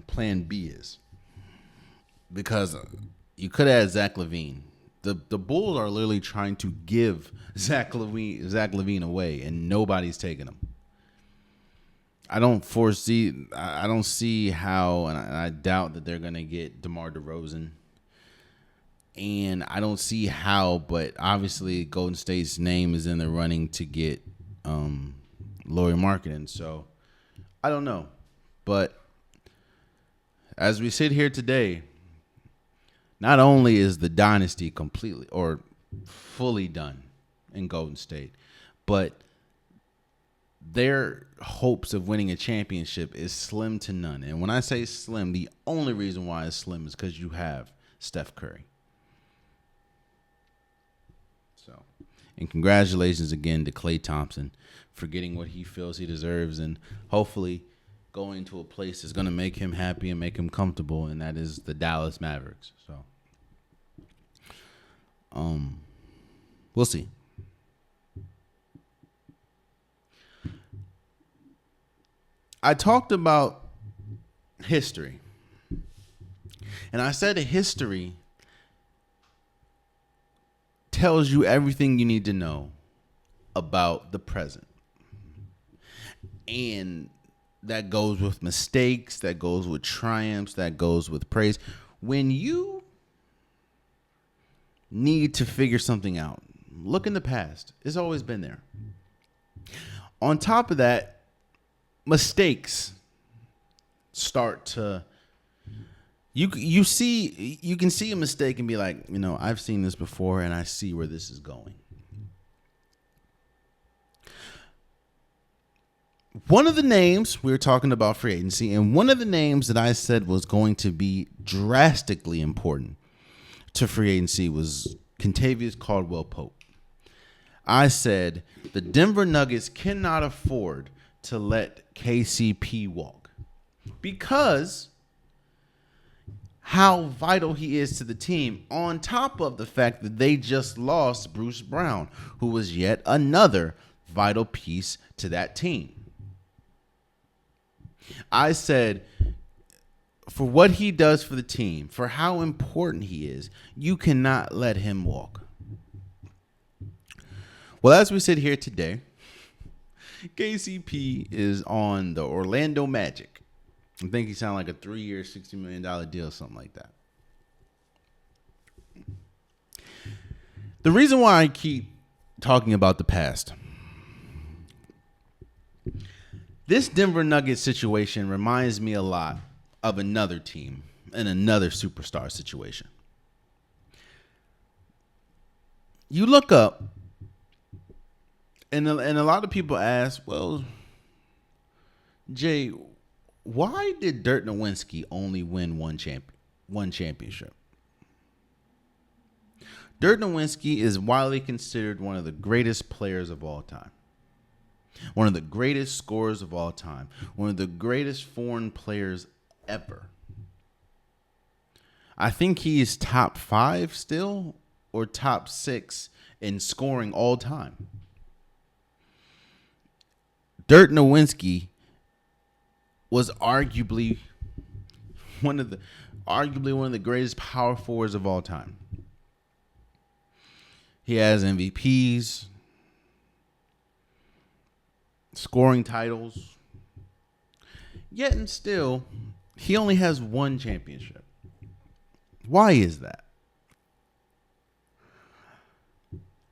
plan B is, because you could add Zach LaVine. The Bulls are literally trying to give Zach LaVine away, and nobody's taking him. I don't see how, and I doubt that they're going to get DeMar DeRozan. And I don't see how, but obviously Golden State's name is in the running to get Lauri Markkanen. So I don't know. But as we sit here today, not only is the dynasty completely or fully done in Golden State, but their hopes of winning a championship is slim to none. And when I say slim, the only reason why it's slim is because you have Steph Curry. So, and congratulations again to Klay Thompson for getting what he feels he deserves, and hopefully going to a place that's going to make him happy and make him comfortable, and that is the Dallas Mavericks. So, we'll see. I talked about history, and I said history tells you everything you need to know about the present. And that goes with mistakes, that goes with triumphs, that goes with praise. When you need to figure something out, look in the past. It's always been there. On top of that, mistakes start to you can see a mistake and be like, I've seen this before and I see where this is going. One of the names, we were talking about free agency, and one of the names that I said was going to be drastically important to free agency was Kentavious Caldwell-Pope. I said the Denver Nuggets cannot afford to let KCP walk because how vital he is to the team, on top of the fact that they just lost Bruce Brown, who was yet another vital piece to that team. I said, for what he does for the team, for how important he is, you cannot let him walk. Well, as we sit here today, KCP is on the Orlando Magic. I think he signed like a 3-year, $60 million deal, something like that. The reason why I keep talking about the past, this Denver Nuggets situation reminds me a lot of another team and another superstar situation. You look up, and a lot of people ask, well, Jay, why did Dirk Nowitzki only win one championship? Dirk Nowitzki is widely considered one of the greatest players of all time. One of the greatest scorers of all time. One of the greatest foreign players ever. I think he is top 5 still, or top 6 in scoring all time. Dirk Nowitzki was arguably one of the greatest power forwards of all time. He has MVPs, scoring titles, yet and still, he only has one championship. Why is that?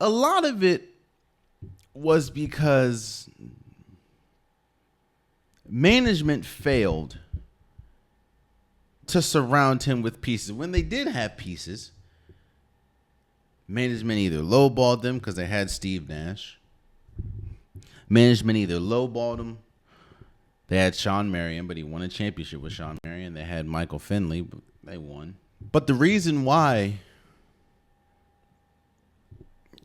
A lot of it was because management failed to surround him with pieces. When they did have pieces, management either lowballed them because they had Steve Nash. Management either lowballed him. They had Sean Marion, but he won a championship with Sean Marion. They had Michael Finley, but they won. But the reason why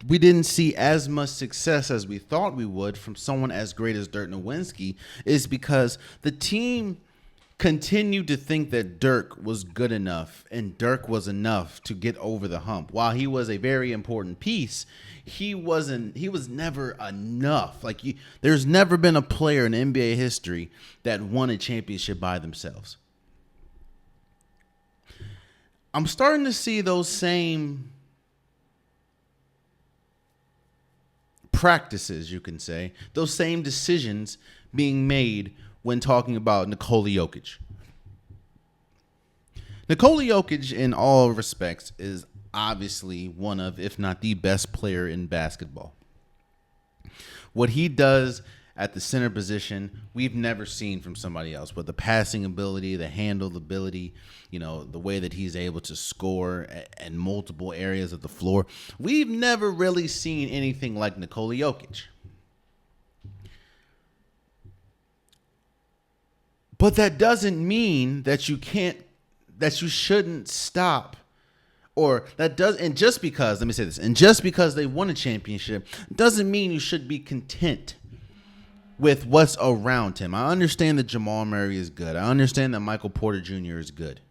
we didn't see as much success as we thought we would from someone as great as Dirk Nowitzki is because the team continued to think that Dirk was good enough and Dirk was enough to get over the hump. While he was a very important piece, he was never enough. There's never been a player in NBA history that won a championship by themselves. I'm starting to see those same practices, you can say, those same decisions being made when talking about Nikola Jokic. Nikola Jokic, in all respects, is obviously one of, if not the best player in basketball. What he does at the center position, we've never seen from somebody else. But the passing ability, the handle ability, the way that he's able to score in multiple areas of the floor, we've never really seen anything like Nikola Jokic. But that doesn't mean that you shouldn't stop, and just because they won a championship doesn't mean you should be content with what's around him. I understand that Jamal Murray is good. I understand that Michael Porter Jr. is good.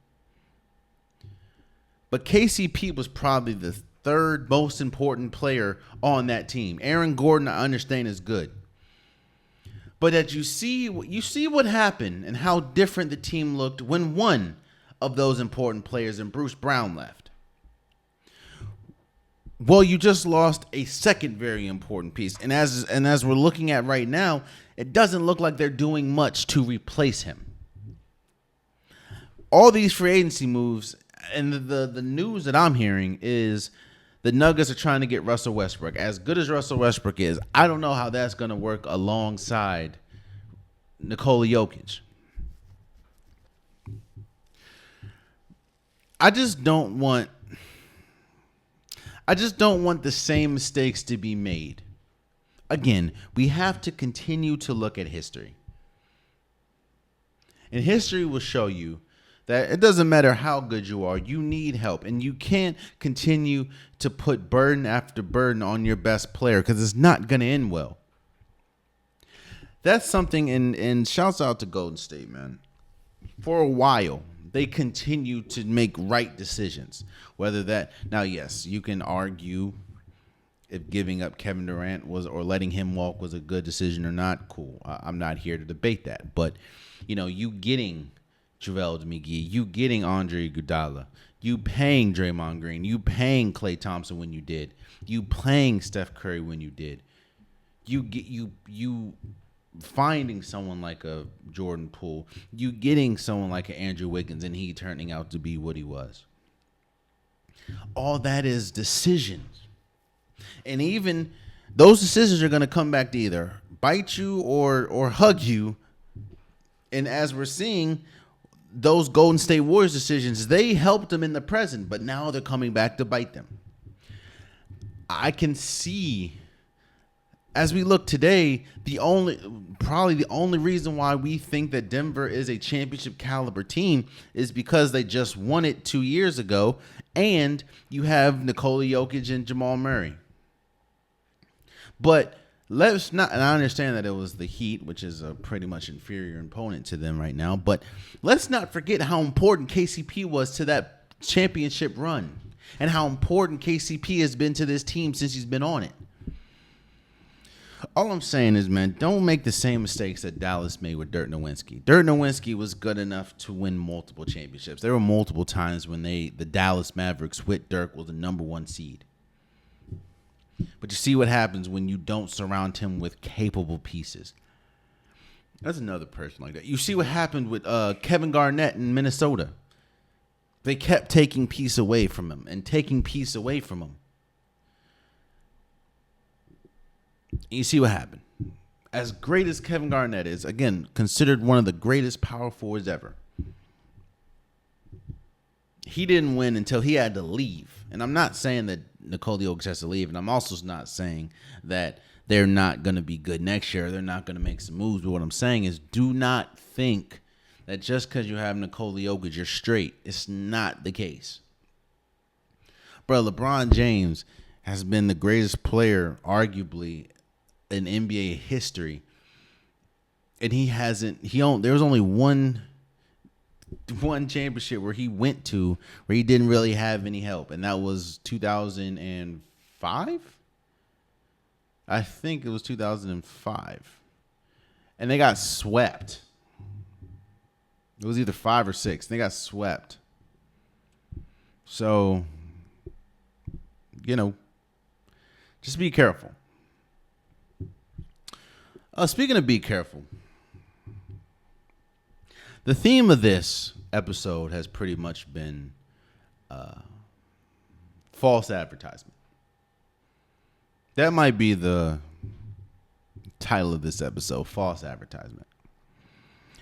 But KCP was probably the third most important player on that team. Aaron Gordon, I understand, is good. But that you see what happened and how different the team looked when one of those important players and Bruce Brown left. Well, you just lost a second very important piece. And as we're looking at right now, it doesn't look like they're doing much to replace him. All these free agency moves, and the news that I'm hearing is the Nuggets are trying to get Russell Westbrook. As good as Russell Westbrook is, I don't know how that's going to work alongside Nikola Jokic. I just don't want the same mistakes to be made. Again, we have to continue to look at history. And history will show you that it doesn't matter how good you are, you need help. And you can't continue to put burden after burden on your best player because it's not going to end well. That's something, and shouts out to Golden State, man. For a while, they continue to make right decisions. Now, yes, you can argue if giving up Kevin Durant or letting him walk was a good decision or not. Cool. I'm not here to debate that. But, you getting JaVale McGee, you getting Andre Iguodala, you paying Draymond Green, you paying Klay Thompson when you did, you paying Steph Curry when you did, you finding someone like a Jordan Poole, you getting someone like an Andrew Wiggins, and he turning out to be what he was. All that is decisions. And even those decisions are going to come back to either bite you or hug you. And as we're seeing, those Golden State Warriors decisions, they helped them in the present, but now they're coming back to bite them. I can see, as we look today, probably the only reason why we think that Denver is a championship caliber team is because they just won it 2 years ago, and you have Nikola Jokic and Jamal Murray. But let's not, and I understand that it was the Heat, which is a pretty much inferior opponent to them right now, but let's not forget how important KCP was to that championship run and how important KCP has been to this team since he's been on it. All I'm saying is, man, don't make the same mistakes that Dallas made with Dirk Nowitzki. Dirk Nowitzki was good enough to win multiple championships. There were multiple times when the Dallas Mavericks with Dirk was the number one seed. But you see what happens when you don't surround him with capable pieces. That's another person like that. You see what happened with Kevin Garnett in Minnesota. They kept taking piece away from him and taking piece away from him. You see what happened. As great as Kevin Garnett is, again, considered one of the greatest power forwards ever, he didn't win until he had to leave. And I'm not saying that Nikola Jokic has to leave, and I'm also not saying that they're not going to be good next year. They're not going to make some moves. But what I'm saying is, do not think that just because you have Nikola Jokic, you're straight. It's not the case. Bro, LeBron James has been the greatest player, arguably, in NBA history. And there was only one championship where he went to where he didn't really have any help. And that was 2005? I think it was 2005. And they got swept. It was either 5 or 6. They got swept. So, just be careful. Speaking of be careful, the theme of this episode has pretty much been false advertisement. That might be the title of this episode, false advertisement.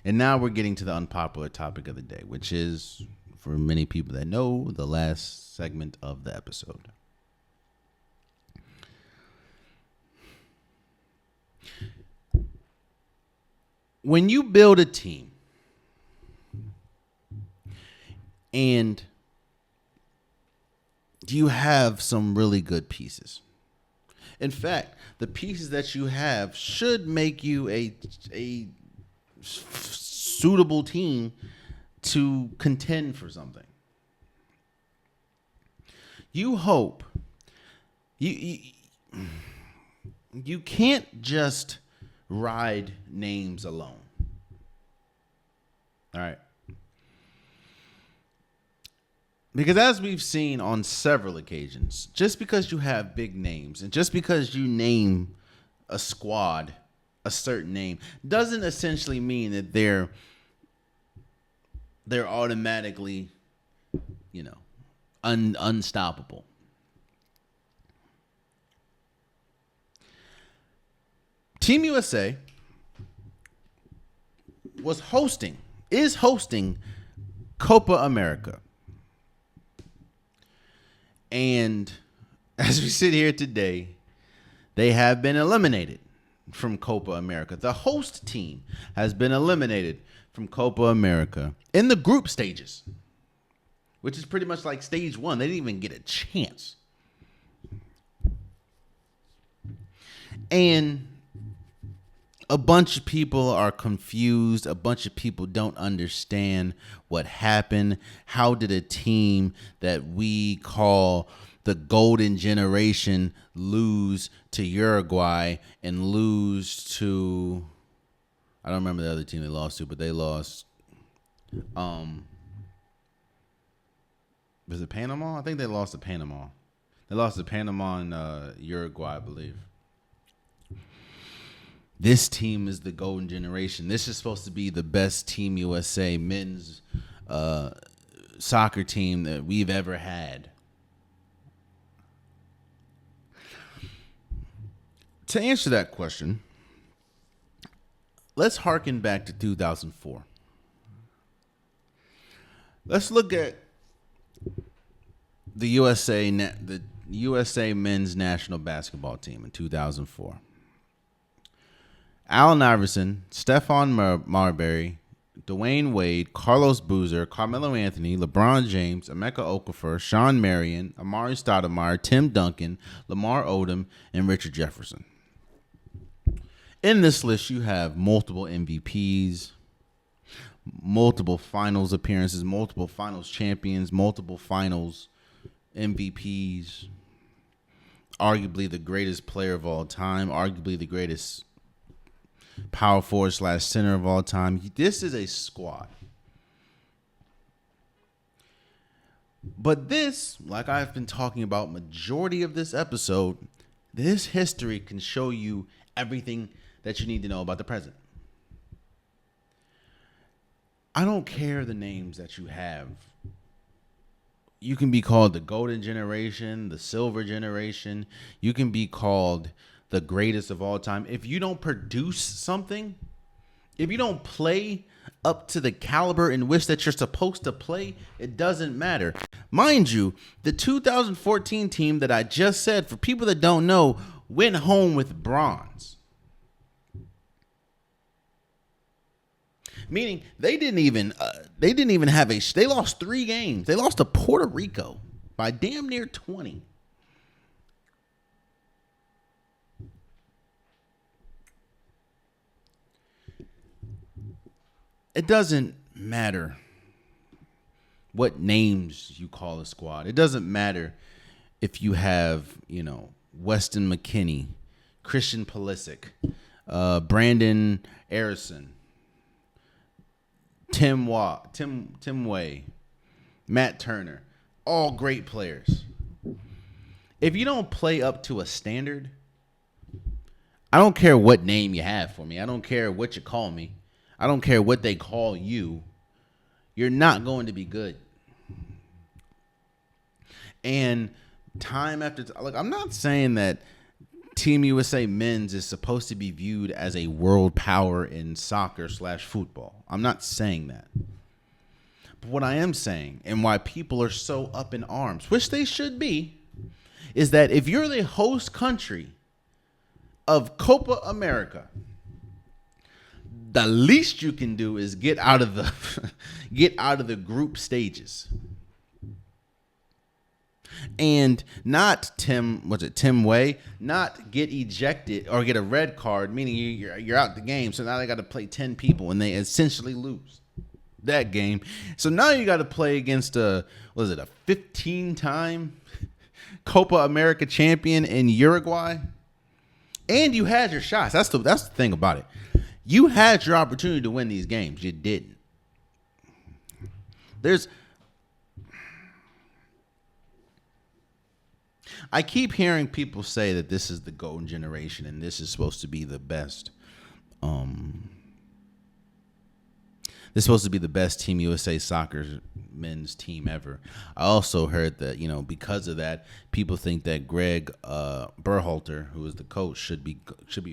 And now we're getting to the unpopular topic of the day, which is, for many people that know, the last segment of the episode. When you build a team and you have some really good pieces. In fact, the pieces that you have should make you a suitable team to contend for something. You hope you can't just ride names alone. All right. Because as we've seen on several occasions, just because you have big names and just because you name a squad a certain name doesn't essentially mean that they're automatically, unstoppable. Team USA is hosting Copa América. And as we sit here today, they have been eliminated from Copa América. The host team has been eliminated from Copa América in the group stages, which is pretty much like stage 1. They didn't even get a chance. And a bunch of people are confused. A bunch of people don't understand what happened. How did a team that we call the golden generation lose to Uruguay and lose to, I don't remember the other team they lost to, but they lost, was it Panama? I think they lost to Panama. They lost to Panama and Uruguay, I believe. This team is the golden generation. This is supposed to be the best Team USA men's soccer team that we've ever had. To answer that question, let's harken back to 2004. Let's look at the USA men's national basketball team in 2004. Allen Iverson, Stephon Marbury, Dwayne Wade, Carlos Boozer, Carmelo Anthony, LeBron James, Emeka Okafor, Sean Marion, Amari Stoudemire, Tim Duncan, Lamar Odom, and Richard Jefferson. In this list, you have multiple MVPs, multiple finals appearances, multiple finals champions, multiple finals MVPs, arguably the greatest player of all time, arguably the greatest power forward / center of all time. This is a squad. But this, like I've been talking about majority of this episode, this history can show you everything that you need to know about the present. I don't care the names that you have. You can be called the golden generation, the silver generation. You can be called the greatest of all time. If you don't produce something, if you don't play up to the caliber in which that you're supposed to play, it doesn't matter. Mind you, the 2014 team that I just said, for people that don't know, went home with bronze. Meaning they didn't even have they lost 3 games. They lost to Puerto Rico by damn near 20. it doesn't matter what names you call a squad. It doesn't matter if you have, Weston McKennie, Christian Pulisic, Brandon Harrison, Tim Way, Matt Turner, all great players. If you don't play up to a standard, I don't care what name you have for me. I don't care what you call me. I don't care what they call you. You're not going to be good. And time after time, look, I'm not saying that Team USA men's is supposed to be viewed as a world power in soccer/football. I'm not saying that. But what I am saying, and why people are so up in arms, which they should be, is that if you're the host country of Copa América, the least you can do is get out of the group stages. And not Tim Way, not get ejected or get a red card, meaning you're out the game. So now they got to play 10 people and they essentially lose that game. So now you got to play against a 15-time Copa America champion in Uruguay. And you had your shots. That's the thing about it. You had your opportunity to win these games. You didn't. I keep hearing people say that this is the golden generation and this is supposed to be the best. This is supposed to be the best Team USA soccer men's team ever. I also heard that, because of that, people think that Greg Berhalter, who is the coach, should be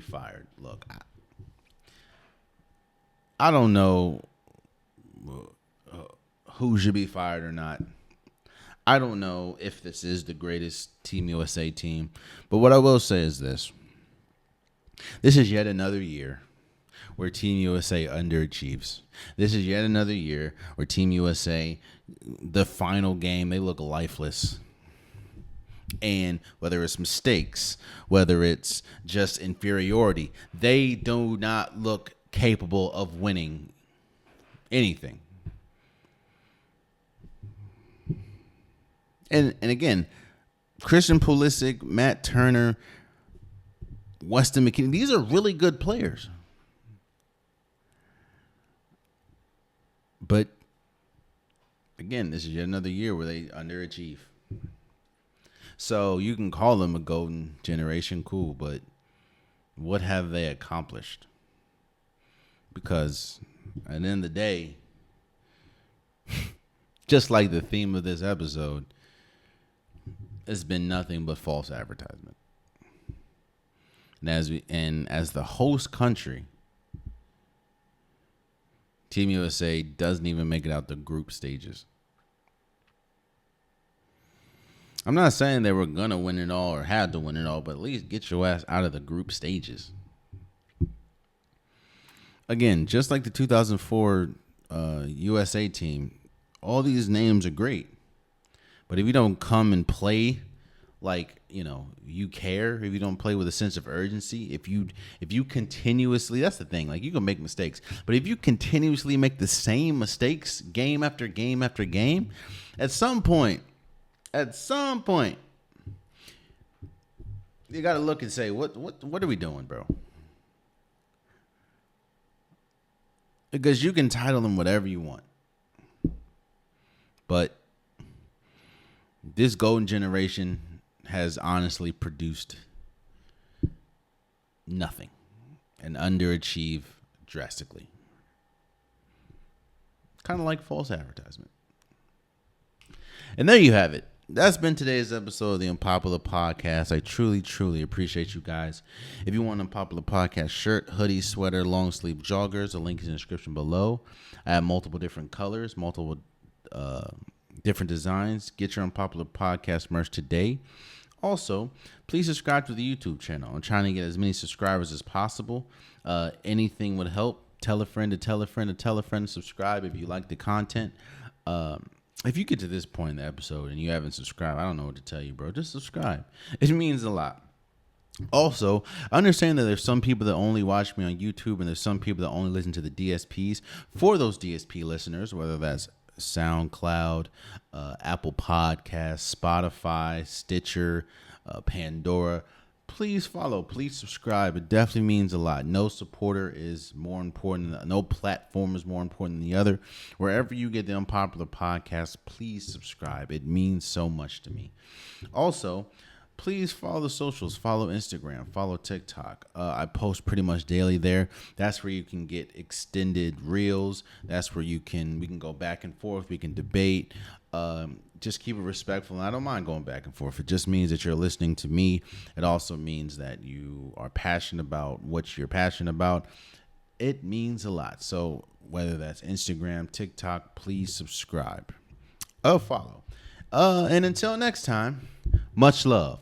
fired. Look, I don't know who should be fired or not. I don't know if this is the greatest Team USA team, but what I will say is this. This is yet another year where Team USA underachieves. This is yet another year where Team USA, the final game, they look lifeless. And whether it's mistakes, whether it's just inferiority, they do not look capable of winning anything. And again, Christian Pulisic, Matt Turner, Weston McKennie, these are really good players. But again, this is yet another year where they underachieve. So you can call them a golden generation, cool, but what have they accomplished? Because at the end of the day, just like the theme of this episode, it's been nothing but false advertisement. And as the host country, Team USA doesn't even make it out the group stages. I'm not saying they were gonna win it all or had to win it all, but at least get your ass out of the group stages. Again, just like the 2004 USA team, all these names are great. But if you don't come and play like, you care, if you don't play with a sense of urgency, if you continuously, that's the thing, like you can make mistakes, but if you continuously make the same mistakes game after game after game, at some point, you got to look and say, what are we doing, bro? Because you can title them whatever you want. But this golden generation has honestly produced nothing and underachieved drastically. Kind of like false advertisement. And there you have it. That's been today's episode of the Unpopular Podcast. I truly, truly appreciate you guys. If you want an Unpopular Podcast shirt, hoodie, sweater, long sleeve joggers, a link is in the description below. I have multiple different colors, multiple different designs. Get your Unpopular Podcast merch today. Also, please subscribe to the YouTube channel. I'm trying to get as many subscribers as possible. Anything would help. Tell a friend to tell a friend to tell a friend to subscribe if you like the content. If you get to this point in the episode and you haven't subscribed, I don't know what to tell you, bro. Just subscribe. It means a lot. Also, I understand that there's some people that only watch me on YouTube and there's some people that only listen to the DSPs. For those DSP listeners, whether that's SoundCloud, Apple Podcasts, Spotify, Stitcher, Pandora, please follow, please subscribe. It definitely means a lot. No supporter is more important. No platform is more important than the other. Wherever you get the Unpopular Podcast, please subscribe. It means so much to me. Also, please follow the socials. Follow Instagram. Follow TikTok. I post pretty much daily there. That's where you can get extended reels. That's where we can go back and forth. We can debate. Just keep it respectful. And I don't mind going back and forth. It just means that you're listening to me. It also means that you are passionate about what you're passionate about. It means a lot. So whether that's Instagram, TikTok, please subscribe. Follow. And until next time, much love.